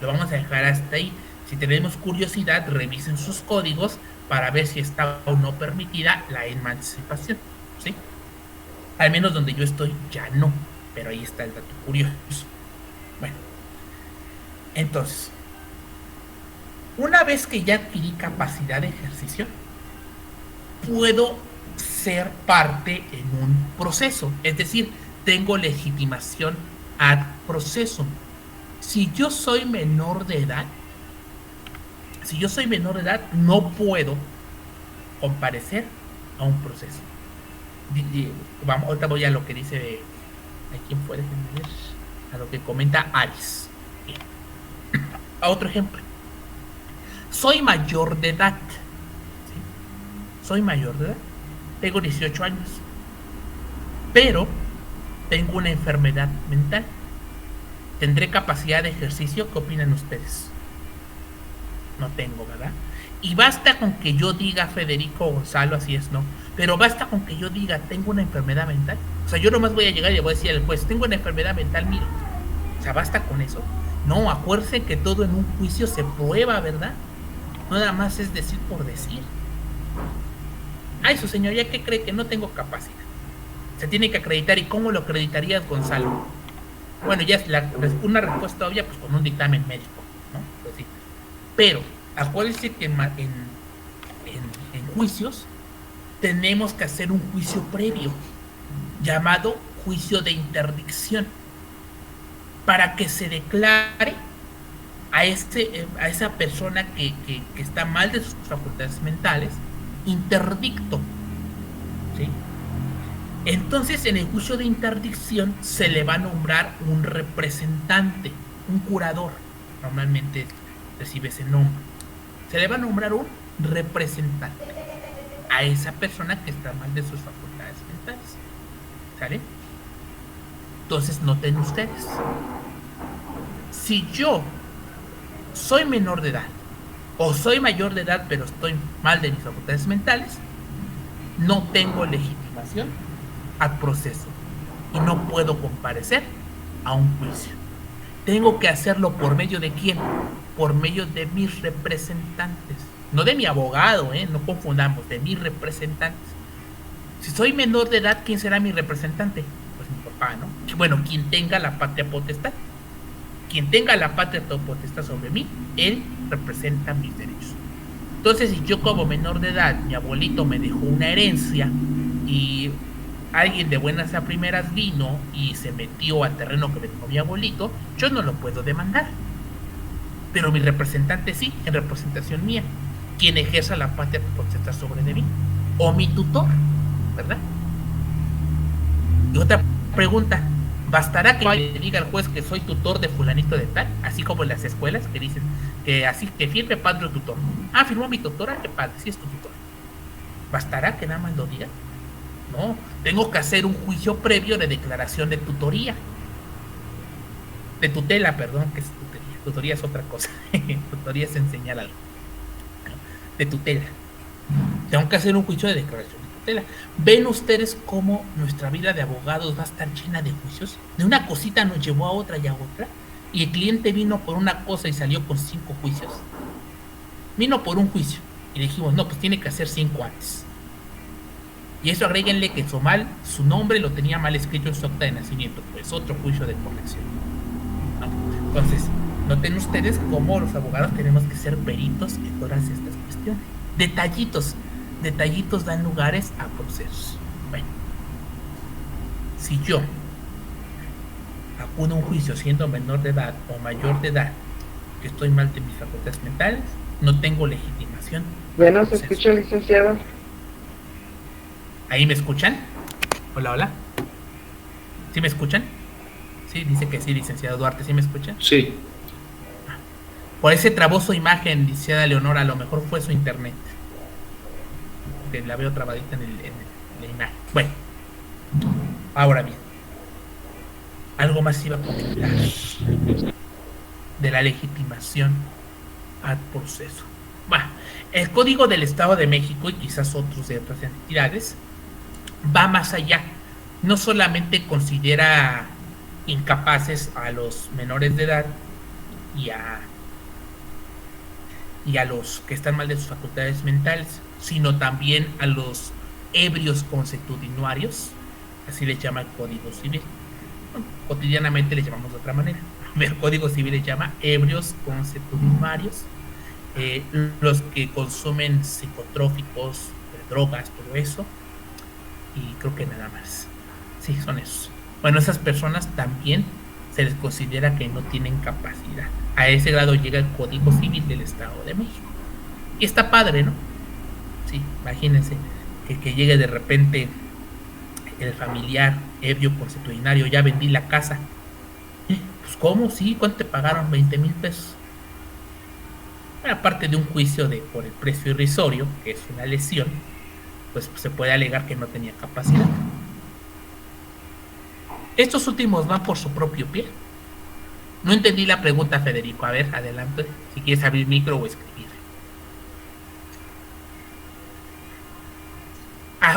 Lo vamos a dejar hasta ahí. Si tenemos curiosidad, revisen sus códigos para ver si está o no permitida la emancipación. ¿Sí? Al menos donde yo estoy ya no, pero ahí está el dato curioso. Bueno, entonces, una vez que ya adquirí capacidad de ejercicio, puedo ser parte en un proceso, es decir, tengo legitimación ad proceso. Si yo soy menor de edad, no puedo comparecer a un proceso. Vamos, ahorita voy a lo que dice, ¿a quién puede entender? A lo que comenta Aris. Bien. A otro ejemplo. Soy mayor de edad. ¿Sí? Soy mayor de edad. Tengo 18 años. Pero tengo una enfermedad mental. ¿Tendré capacidad de ejercicio? ¿Qué opinan ustedes? No tengo, ¿verdad? Y basta con que yo diga, Federico Gonzalo, así es, ¿no? Pero basta con que yo diga, tengo una enfermedad mental. O sea, yo nomás voy a llegar y le voy a decir al juez, tengo una enfermedad mental, mire. O sea, basta con eso. No, acuérdense que todo en un juicio se prueba, ¿verdad? No nada más es decir por decir. Ay, su señoría, ¿qué cree? Que no tengo capacidad. Se tiene que acreditar. ¿Y cómo lo acreditarías, Gonzalo? Bueno, ya es una respuesta obvia, pues con un dictamen médico, ¿no? Pues sí. Pero acuérdense que en juicios tenemos que hacer un juicio previo llamado juicio de interdicción para que se declare a esa persona que está mal de sus facultades mentales interdicto, ¿sí? Entonces, en el juicio de interdicción se le va a nombrar un representante, un curador, normalmente recibe ese nombre. Se le va a nombrar un representante a esa persona que está mal de sus facultades mentales, ¿sale? Entonces, noten ustedes, si yo soy menor de edad o soy mayor de edad pero estoy mal de mis facultades mentales, no tengo legitimación al proceso y no puedo comparecer a un juicio. Tengo que hacerlo por medio de quién, por medio de mis representantes, no de mi abogado, no confundamos, de mis representantes. Si soy menor de edad, ¿quién será mi representante? Pues mi papá, ¿no? Bueno, quien tenga la patria potestad. Quien tenga la patria potestad sobre mí, él representa mis derechos. Entonces, si yo como menor de edad, mi abuelito me dejó una herencia y alguien de buenas a primeras vino y se metió al terreno que me dejó mi abuelito, yo no lo puedo demandar. Pero mi representante sí, en representación mía, quien ejerza la patria potestad sobre de mí, o mi tutor, ¿verdad? Y otra pregunta, ¿bastará que le diga al juez que soy tutor de fulanito de tal? Así como en las escuelas que dicen que así que firme padre o tutor. Ah, firmó mi tutora, qué padre, sí es tu tutor. ¿Bastará que nada más lo diga? No, tengo que hacer un juicio previo de declaración de tutoría. De tutela, perdón, que es tutoría. Tutoría es otra cosa. Tutoría es enseñar algo. De tutela. Tengo que hacer un juicio de declaración de tutela. ¿Ven ustedes cómo nuestra vida de abogados va a estar llena de juicios? De una cosita nos llevó a otra y a otra, y el cliente vino por una cosa y salió con 5 juicios. Vino por un juicio y le dijimos, no, pues tiene que hacer 5 antes. Y eso agréguenle que su nombre lo tenía mal escrito en su acta de nacimiento, pues otro juicio de corrección, ¿no? Entonces, noten ustedes cómo los abogados tenemos que ser peritos en todas estas cuestiones. Detallitos dan lugares a procesos. Bueno, si yo acudo a un juicio siendo menor de edad o mayor de edad, que estoy mal de mis facultades mentales, no tengo legitimación. Ya no se escucha, licenciado. ¿Ahí me escuchan? Hola, hola. ¿Sí me escuchan? Sí, dice que sí, licenciado Duarte, ¿sí me escuchan? Sí. Por ese trabó su imagen, licenciada Leonora, a lo mejor fue su internet. Que la veo trabadita en la imagen. Bueno, ahora bien, algo más iba a comentar de la legitimación al proceso. Bueno, el Código del Estado de México y quizás otros de otras entidades va más allá. No solamente considera incapaces a los menores de edad y a los que están mal de sus facultades mentales, sino también a los ebrios consuetudinarios, así les llama el Código Civil. Bueno, cotidianamente les llamamos de otra manera. El Código Civil les llama ebrios consuetudinarios, los que consumen psicotrópicos, drogas, todo eso, y creo que nada más. Sí, son esos. Bueno, esas personas también se les considera que no tienen capacidad. A ese grado llega el Código Civil del Estado de México. Y está padre, ¿no? Sí, imagínense que llegue de repente el familiar ebrio consuetudinario, ya vendí la casa. Pues ¿cómo? Sí, ¿cuánto te pagaron? 20,000 pesos. Aparte de un juicio por el precio irrisorio, que es una lesión, pues se puede alegar que no tenía capacidad. Estos últimos van por su propio pie. No entendí la pregunta, Federico. A ver, adelante, si quieres abrir micro o escribir.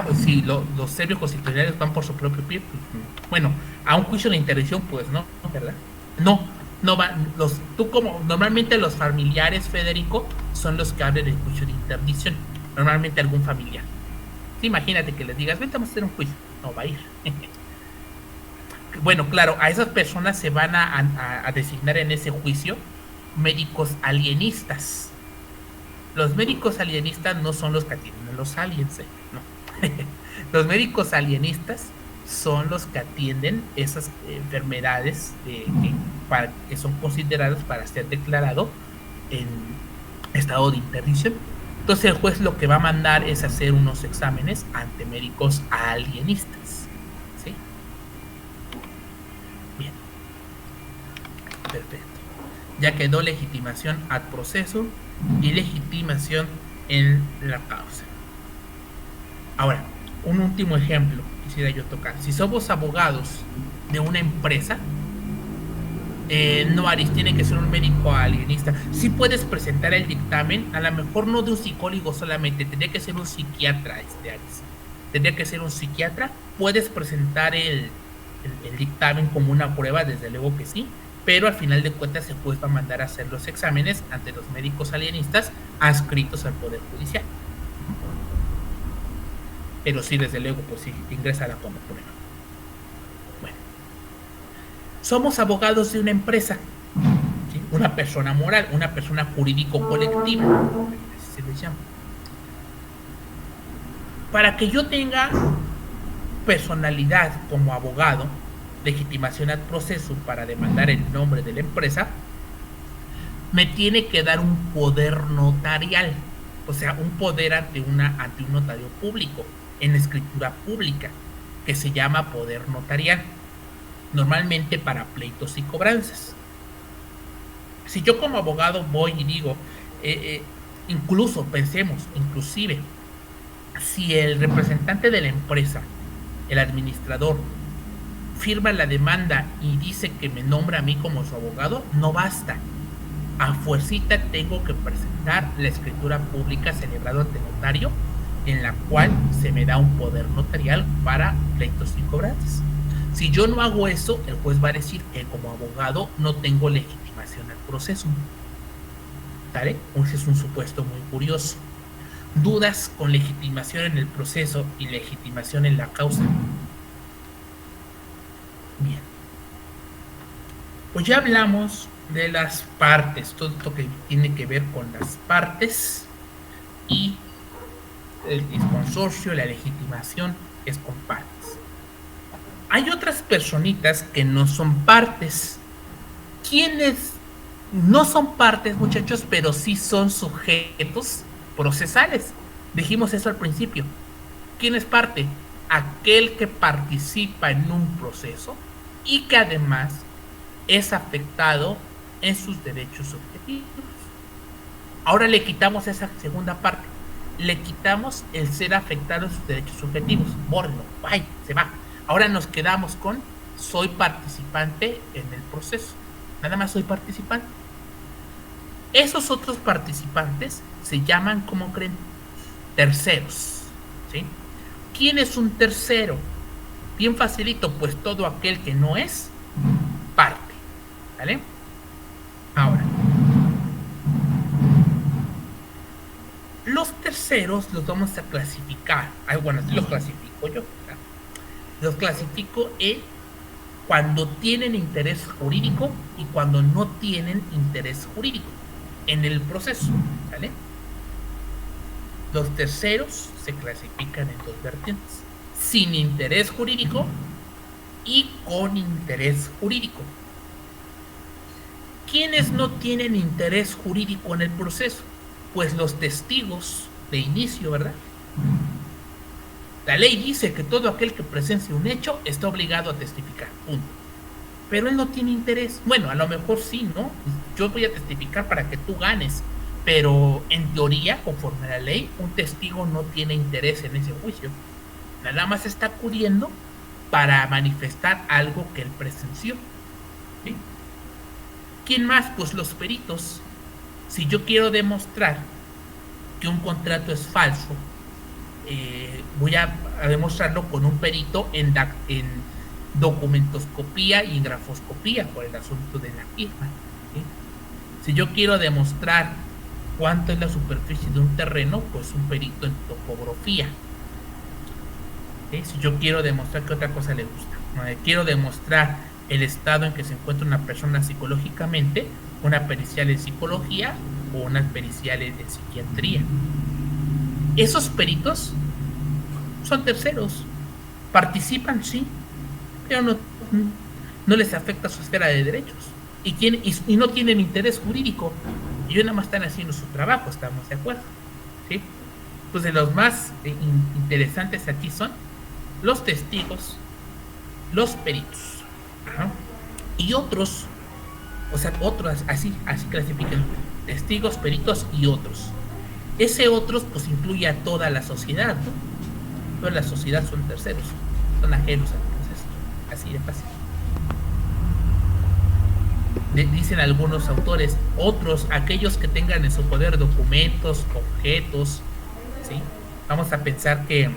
Pues sí, los serbios constitucionales van por su propio pie. Pues, bueno, a un juicio de interdicción, pues no, ¿verdad? No van. Normalmente los familiares, Federico, son los que abren el juicio de interdicción. Normalmente algún familiar. Sí, imagínate que les digas, vente, vamos a hacer un juicio. No va a ir. Bueno, claro, a esas personas se van a designar en ese juicio médicos alienistas. Los médicos alienistas no son los que atienden a los aliens, no. Los médicos alienistas son los que atienden esas enfermedades que son consideradas para ser declarado en estado de interdicción. Entonces el juez lo que va a mandar es hacer unos exámenes ante médicos alienistas. ¿Sí? Bien. Perfecto. Ya quedó legitimación ad proceso y legitimación en la causa. Ahora, un último ejemplo quisiera yo tocar. Si somos abogados de una empresa, no, Aris, tiene que ser un médico alienista. Si puedes presentar el dictamen, a lo mejor no de un psicólogo solamente, tendría que ser un psiquiatra, Aris. Tendría que ser un psiquiatra. Puedes presentar el dictamen como una prueba, desde luego que sí, pero al final de cuentas el juez va a mandar a hacer los exámenes ante los médicos alienistas adscritos al Poder Judicial. Pero sí, desde luego, pues sí, ingresa como prueba. Bueno, somos abogados de una empresa, ¿sí? Una persona moral, una persona jurídico-colectiva, así se les llama. Para que yo tenga personalidad como abogado, legitimación ad proceso para demandar el nombre de la empresa, me tiene que dar un poder notarial, o sea, un poder ante un notario público, en escritura pública, que se llama poder notarial, normalmente para pleitos y cobranzas. Si yo como abogado voy y digo, inclusive, si el representante de la empresa, el administrador, firma la demanda y dice que me nombra a mí como su abogado, no basta. A fuercita tengo que presentar imaginar la escritura pública celebrada ante notario, en la cual se me da un poder notarial para pleitos y cobranzas. Si yo no hago eso, el juez va a decir que como abogado no tengo legitimación al proceso. ¿Vale? Ese es un supuesto muy curioso. Dudas con legitimación en el proceso y legitimación en la causa. Bien. Pues ya hablamos de las partes, todo esto que tiene que ver con las partes y el consorcio, la legitimación es con partes. Hay otras personitas que no son partes. ¿Quiénes no son partes, muchachos, pero sí son sujetos procesales? Dijimos eso al principio. ¿Quién es parte? Aquel que participa en un proceso y que además es afectado en sus derechos subjetivos. Ahora le quitamos esa segunda parte. Le quitamos el ser afectado en sus derechos subjetivos. Bórrelo, bye, se va. Ahora nos quedamos con soy participante en el proceso. Nada más soy participante. Esos otros participantes se llaman, ¿cómo creen? Terceros. ¿Sí? ¿Quién es un tercero? Bien facilito, pues todo aquel que no es parte. ¿Vale? Ahora, los terceros los vamos a clasificar. Bueno, así los clasifico yo. ¿Verdad? Los clasifico en cuando tienen interés jurídico y cuando no tienen interés jurídico en el proceso. ¿Vale? Los terceros se clasifican en dos vertientes: sin interés jurídico y con interés jurídico. ¿Quiénes no tienen interés jurídico en el proceso? Pues los testigos de inicio, ¿verdad? La ley dice que todo aquel que presencie un hecho está obligado a testificar, punto. Pero él no tiene interés. Bueno, a lo mejor sí, ¿no? Yo voy a testificar para que tú ganes, pero en teoría, conforme a la ley, un testigo no tiene interés en ese juicio. Nada más está acudiendo para manifestar algo que él presenció. ¿Sí? ¿Quién más? Pues los peritos. Si yo quiero demostrar que un contrato es falso, voy a demostrarlo con un perito en documentoscopía y en grafoscopía por el asunto de la firma. ¿Sí? Si yo quiero demostrar cuánto es la superficie de un terreno, pues un perito en topografía. ¿Sí? Si yo quiero demostrar que otra cosa le gusta, quiero demostrar el estado en que se encuentra una persona psicológicamente, una pericial en psicología o una pericial en psiquiatría. Esos peritos son terceros, participan, sí, pero no les afecta su esfera de derechos y no tienen interés jurídico. Ellos nada más están haciendo su trabajo, estamos de acuerdo. ¿Sí? Entonces los más interesantes aquí son los testigos, los peritos. Ajá. Y otros, o sea, otros, así clasifican: testigos, peritos y otros. Ese otros pues incluye a toda la sociedad, ¿no? Toda la sociedad son terceros, son ajenos al proceso, así de fácil. Dicen algunos autores, otros, aquellos que tengan en su poder documentos, objetos, ¿sí? Vamos a pensar que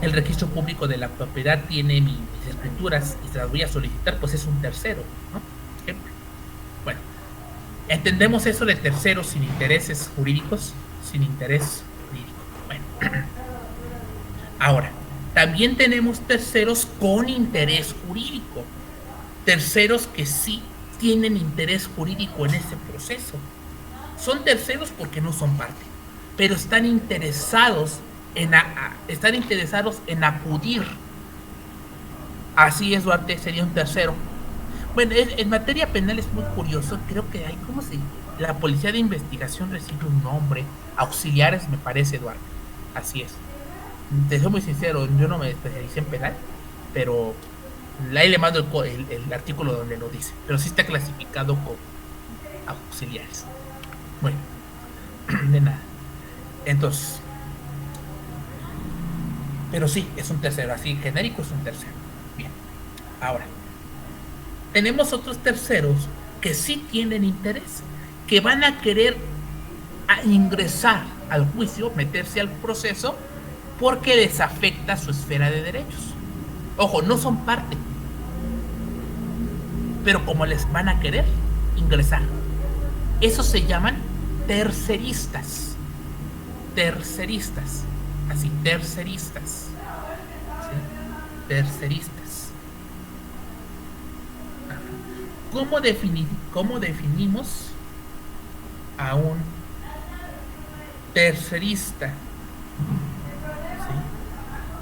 el registro público de la propiedad tiene mis escrituras y se las voy a solicitar, pues es un tercero, ¿no? Ejemplo. Bueno, entendemos eso de terceros sin intereses jurídicos, sin interés jurídico. Bueno, ahora, también tenemos terceros con interés jurídico, terceros que sí tienen interés jurídico en ese proceso. Son terceros porque no son parte, pero están interesados en acudir. Así es, Duarte, sería un tercero. Bueno, en materia penal es muy curioso, creo que hay, la policía de investigación recibe un nombre, auxiliares me parece, Duarte. Así es. Te soy muy sincero, yo no me especialicé en penal, pero ahí le mando el artículo donde lo dice, pero sí está clasificado como auxiliares. Bueno, de nada. Entonces, pero sí, es un tercero, así genérico es un tercero. Bien, ahora, tenemos otros terceros que sí tienen interés, que van a querer a ingresar al juicio, meterse al proceso, porque les afecta su esfera de derechos. Ojo, no son parte, pero como les van a querer ingresar. Esos se llaman terceristas. Terceristas. Así, terceristas. ¿Sí? Terceristas. Ajá. ¿Cómo definimos a un tercerista? ¿Sí?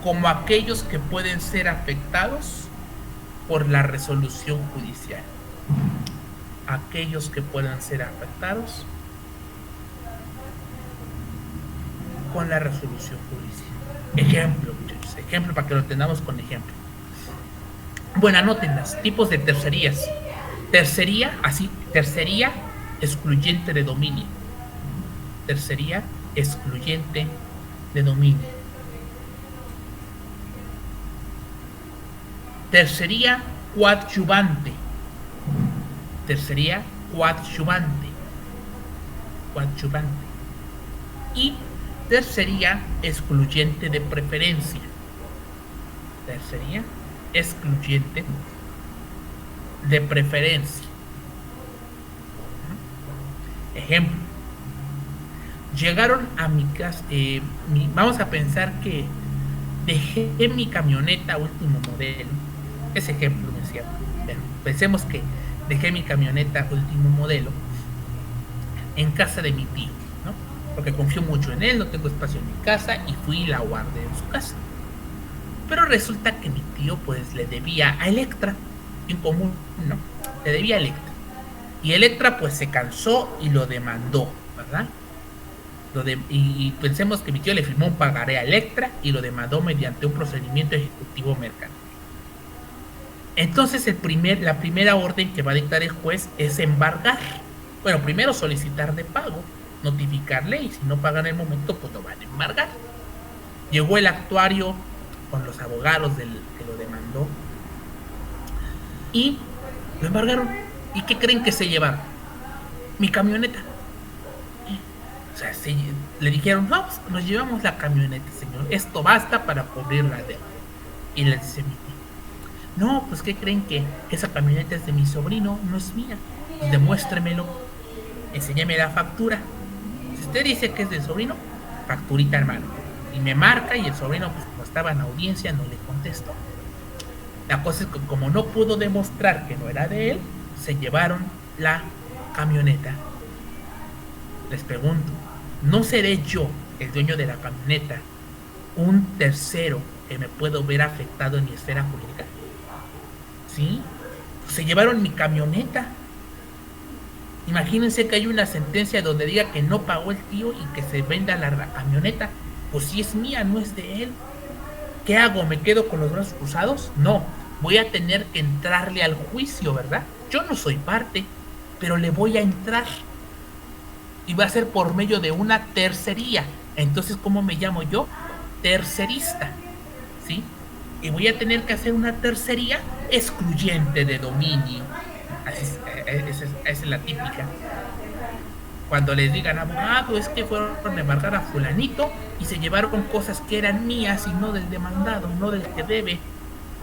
Como aquellos que pueden ser afectados por la resolución judicial. Aquellos que puedan ser afectados con la resolución judicial. Ejemplo, muchachos, ejemplo para que lo entendamos con ejemplo. Bueno, anoten los tipos de tercerías. Tercería, así, tercería excluyente de dominio. Tercería excluyente de dominio. Tercería coadyuvante. Tercería coadyuvante. Coadyuvante. Y tercería excluyente de preferencia. Tercería excluyente de preferencia. Ejemplo. Llegaron a mi casa. Vamos a pensar que dejé mi camioneta último modelo. Ese ejemplo me decía. Pensemos que dejé mi camioneta último modelo en casa de mi tío, ¿no? Porque confío mucho en él, no tengo espacio en mi casa y fui y la guardé en su casa. Pero resulta que mi tío pues le debía a Electra, en común, ¿no? Le debía a Electra. Y Electra pues se cansó y lo demandó, ¿verdad? Y pensemos que mi tío le firmó un pagaré a Electra y lo demandó mediante un procedimiento ejecutivo mercantil. Entonces la primera orden que va a dictar el juez es embargar. Bueno, primero solicitar de pago, notificarle, y si no pagan en el momento, pues lo van a embargar. Llegó el actuario con los abogados que lo demandó y lo embargaron. ¿Y qué creen que se llevaron? Mi camioneta. O sea, le dijeron, no, pues nos llevamos la camioneta, señor. Esto basta para cubrir la deuda. Y le dice mi tío, no, pues ¿qué creen? Que esa camioneta es de mi sobrino, no es mía. Pues demuéstremelo, enséñame la factura. Si usted dice que es del sobrino, facturita, hermano. Y me marca, y el sobrino, pues como estaba en audiencia, no le contestó. La cosa es que como no pudo demostrar que no era de él, se llevaron la camioneta. Les pregunto, ¿no seré yo, el dueño de la camioneta, un tercero que me puedo ver afectado en mi esfera jurídica? ¿Sí? Se llevaron mi camioneta. Imagínense que hay una sentencia donde diga que no pagó el tío y que se venda la camioneta. Pues si es mía, no es de él. ¿Qué hago? ¿Me quedo con los brazos cruzados? No, voy a tener que entrarle al juicio, ¿verdad? Yo no soy parte, pero le voy a entrar. Y va a ser por medio de una tercería. Entonces, ¿cómo me llamo yo? Tercerista. ¿Sí? Y voy a tener que hacer una tercería excluyente de dominio. Esa es la típica. Cuando les digan, abogado, es que fueron a embargar a fulanito y se llevaron cosas que eran mías y no del demandado, no del que debe.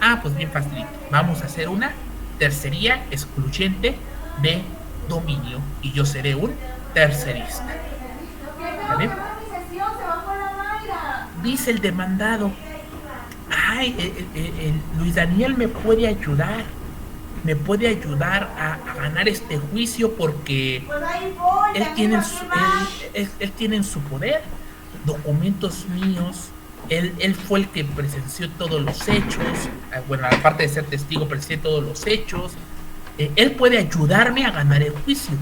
Ah, pues bien facilito. Vamos a hacer una tercería excluyente de dominio y yo seré un tercerista. ¿Vale? Dice el demandado, ay, Luis Daniel me puede ayudar a ganar este juicio porque él tiene en su poder documentos míos. Él fue el que presenció todos los hechos. Bueno, aparte de ser testigo, presenció todos los hechos. Él puede ayudarme a ganar el juicio.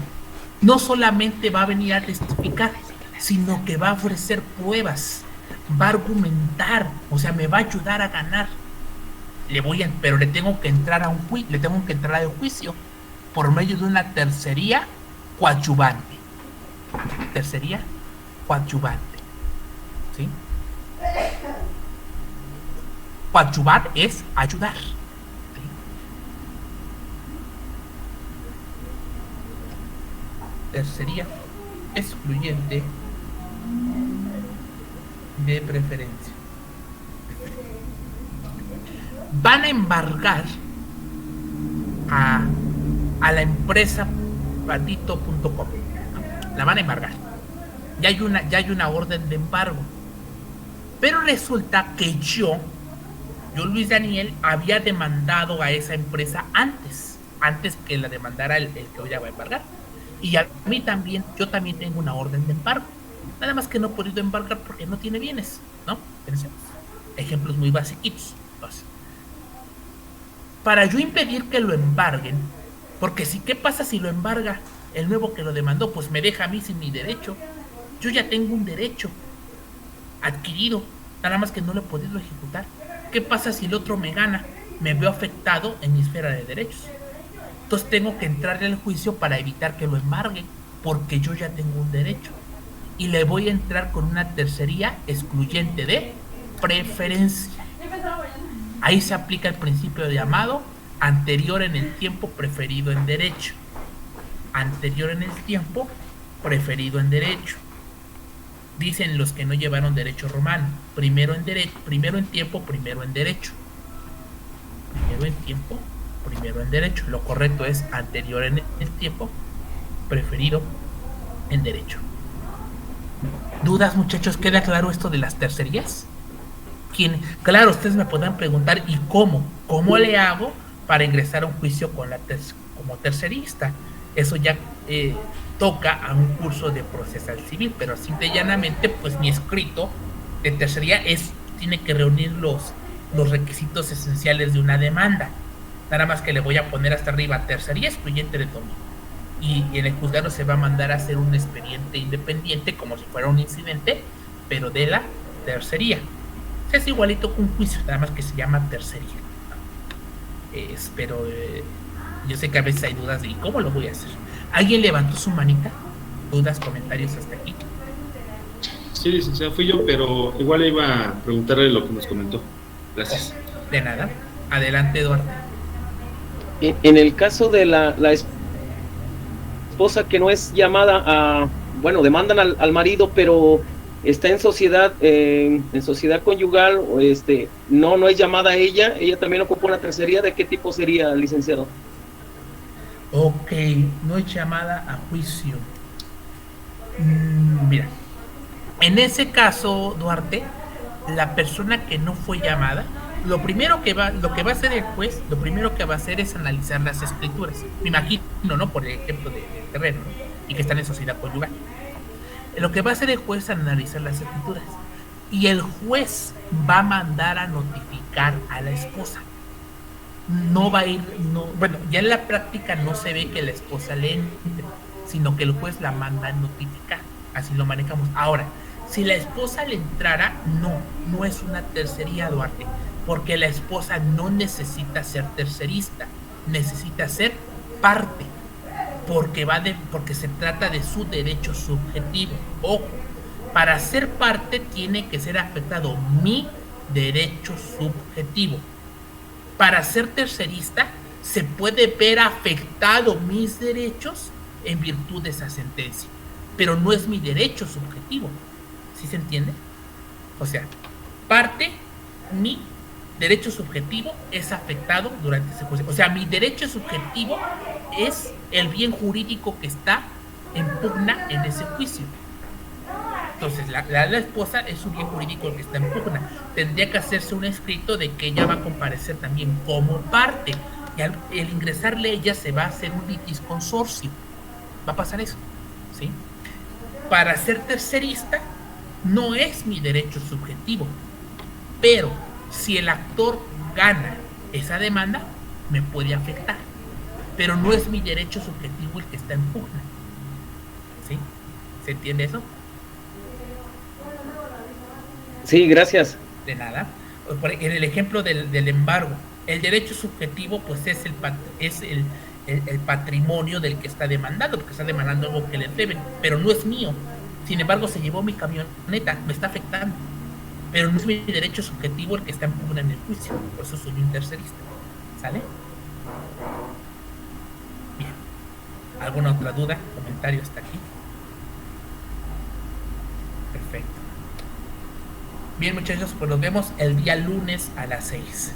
No solamente va a venir a testificar, sino que va a ofrecer pruebas, va a argumentar, o sea, me va a ayudar a ganar. Pero le tengo que entrar al juicio por medio de una tercería coadyuvante. Tercería coadyuvante. ¿Sí? Coadyuvar es ayudar. ¿Sí? Tercería excluyente de preferencia. Van a embargar a, a la empresa patito.com. La van a embargar. Ya hay una orden de embargo. Pero resulta que yo, Luis Daniel, había demandado a esa empresa antes que la demandara el que hoy la va a embargar. Y a mí también, yo también tengo una orden de embargo. Nada más que no he podido embargar porque no tiene bienes, ¿no? Pensemos. Ejemplos muy basiquitos. Entonces, para yo impedir que lo embarguen, porque si, ¿qué pasa si lo embarga el nuevo que lo demandó? Pues me deja a mí sin mi derecho. Yo ya tengo un derecho adquirido, nada más que no lo he podido ejecutar. ¿Qué pasa si el otro me gana? Me veo afectado en mi esfera de derechos. Entonces tengo que entrar en el juicio para evitar que lo embargue, porque yo ya tengo un derecho. Y le voy a entrar con una tercería excluyente de preferencia. Ahí se aplica el principio de llamado anterior en el tiempo, preferido en derecho. Anterior en el tiempo, preferido en derecho. Dicen los que no llevaron derecho romano: primero en tiempo, primero en derecho. Primero en tiempo, primero en derecho. Lo correcto es anterior en el tiempo, preferido en derecho. ¿Dudas, muchachos? ¿Queda claro esto de las tercerías? Claro, ustedes me podrán preguntar: ¿y cómo? ¿Cómo le hago para ingresar a un juicio con como tercerista? Eso ya toca a un curso de procesal civil, pero simple y llanamente, pues mi escrito de tercería tiene que reunir los requisitos esenciales de una demanda. Nada más que le voy a poner hasta arriba tercería excluyente de dominio. Y en el juzgado se va a mandar a hacer un expediente independiente, como si fuera un incidente, pero de la tercería. Es igualito que un juicio, nada más que se llama tercería. Pero yo sé que a veces hay dudas de ¿cómo lo voy a hacer? ¿Alguien levantó su manita? ¿Dudas, comentarios hasta aquí? Sí, licenciado, fui yo, pero igual iba a preguntarle lo que nos comentó. Gracias. De nada. Adelante, Eduardo. En el caso de la esposa que no es llamada a, bueno, demandan al marido, pero está en sociedad conyugal, o no es llamada a ella también ocupa una tercería. ¿De qué tipo sería, licenciado? Ok, no es llamada a juicio. Mira, en ese caso, Duarte, la persona que no fue llamada, lo que va a hacer el juez, lo primero que va a hacer es analizar las escrituras. Me imagino, ¿no? Por ejemplo de terreno, ¿no? Y que están en sociedad conyugal. Lo que va a hacer el juez es analizar las escrituras. Y el juez va a mandar a notificar a la esposa. No va a ir, bueno, ya en la práctica no se ve que la esposa le entre, sino que el juez la manda a notificar. Así lo manejamos. Ahora, si la esposa le entrara, no es una tercería, Duarte, porque la esposa no necesita ser tercerista, necesita ser parte, porque se trata de su derecho subjetivo. Ojo, para ser parte tiene que ser afectado mi derecho subjetivo. Para ser tercerista se puede ver afectado mis derechos en virtud de esa sentencia, pero no es mi derecho subjetivo. ¿Sí se entiende? O sea, parte, mi derecho subjetivo es afectado durante ese juicio. O sea, mi derecho subjetivo es el bien jurídico que está en pugna en ese juicio. Entonces, la esposa es un bien jurídico el que está en pugna. Tendría que hacerse un escrito de que ella va a comparecer también como parte. Y al ingresarle ella se va a hacer un litis consorcio. Va a pasar eso, ¿sí? Para ser tercerista no es mi derecho subjetivo, pero si el actor gana esa demanda, me puede afectar. Pero no es mi derecho subjetivo el que está en pugna. ¿Sí? ¿Se entiende eso? Sí, gracias. De nada. En el ejemplo del embargo, el derecho subjetivo pues es el patrimonio del que está demandando, porque está demandando algo que le deben, pero no es mío. Sin embargo, se llevó mi camioneta, me está afectando, pero no es mi derecho subjetivo el que está en pugna en el juicio. Por eso soy un tercerista. ¿Sale? Bien. ¿Alguna otra duda, comentario hasta aquí? Perfecto. Bien, muchachos, pues nos vemos el día lunes a las 6.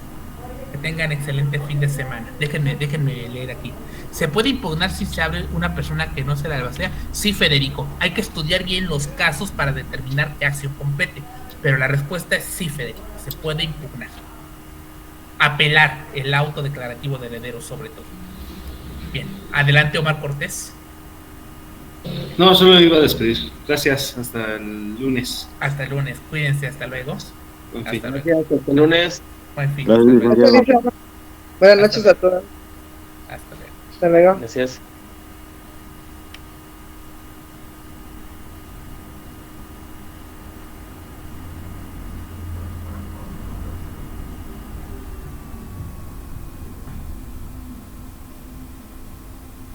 Que tengan excelente fin de semana. Déjenme leer aquí. ¿Se puede impugnar si se abre una persona que no se la albacea? Sí, Federico. Hay que estudiar bien los casos para determinar qué acción compete. Pero la respuesta es sí, Federico. Se puede impugnar. Apelar el auto declarativo de heredero, sobre todo. Bien. Adelante, Omar Cortés. No, solo me iba a despedir. Gracias, hasta el lunes. Hasta el lunes. Cuídense. Hasta luego. En fin. Hasta luego. Gracias, hasta el lunes. Buen fin. Gracias, licenciado. Buenas noches a todos. Hasta luego. Hasta luego. Gracias.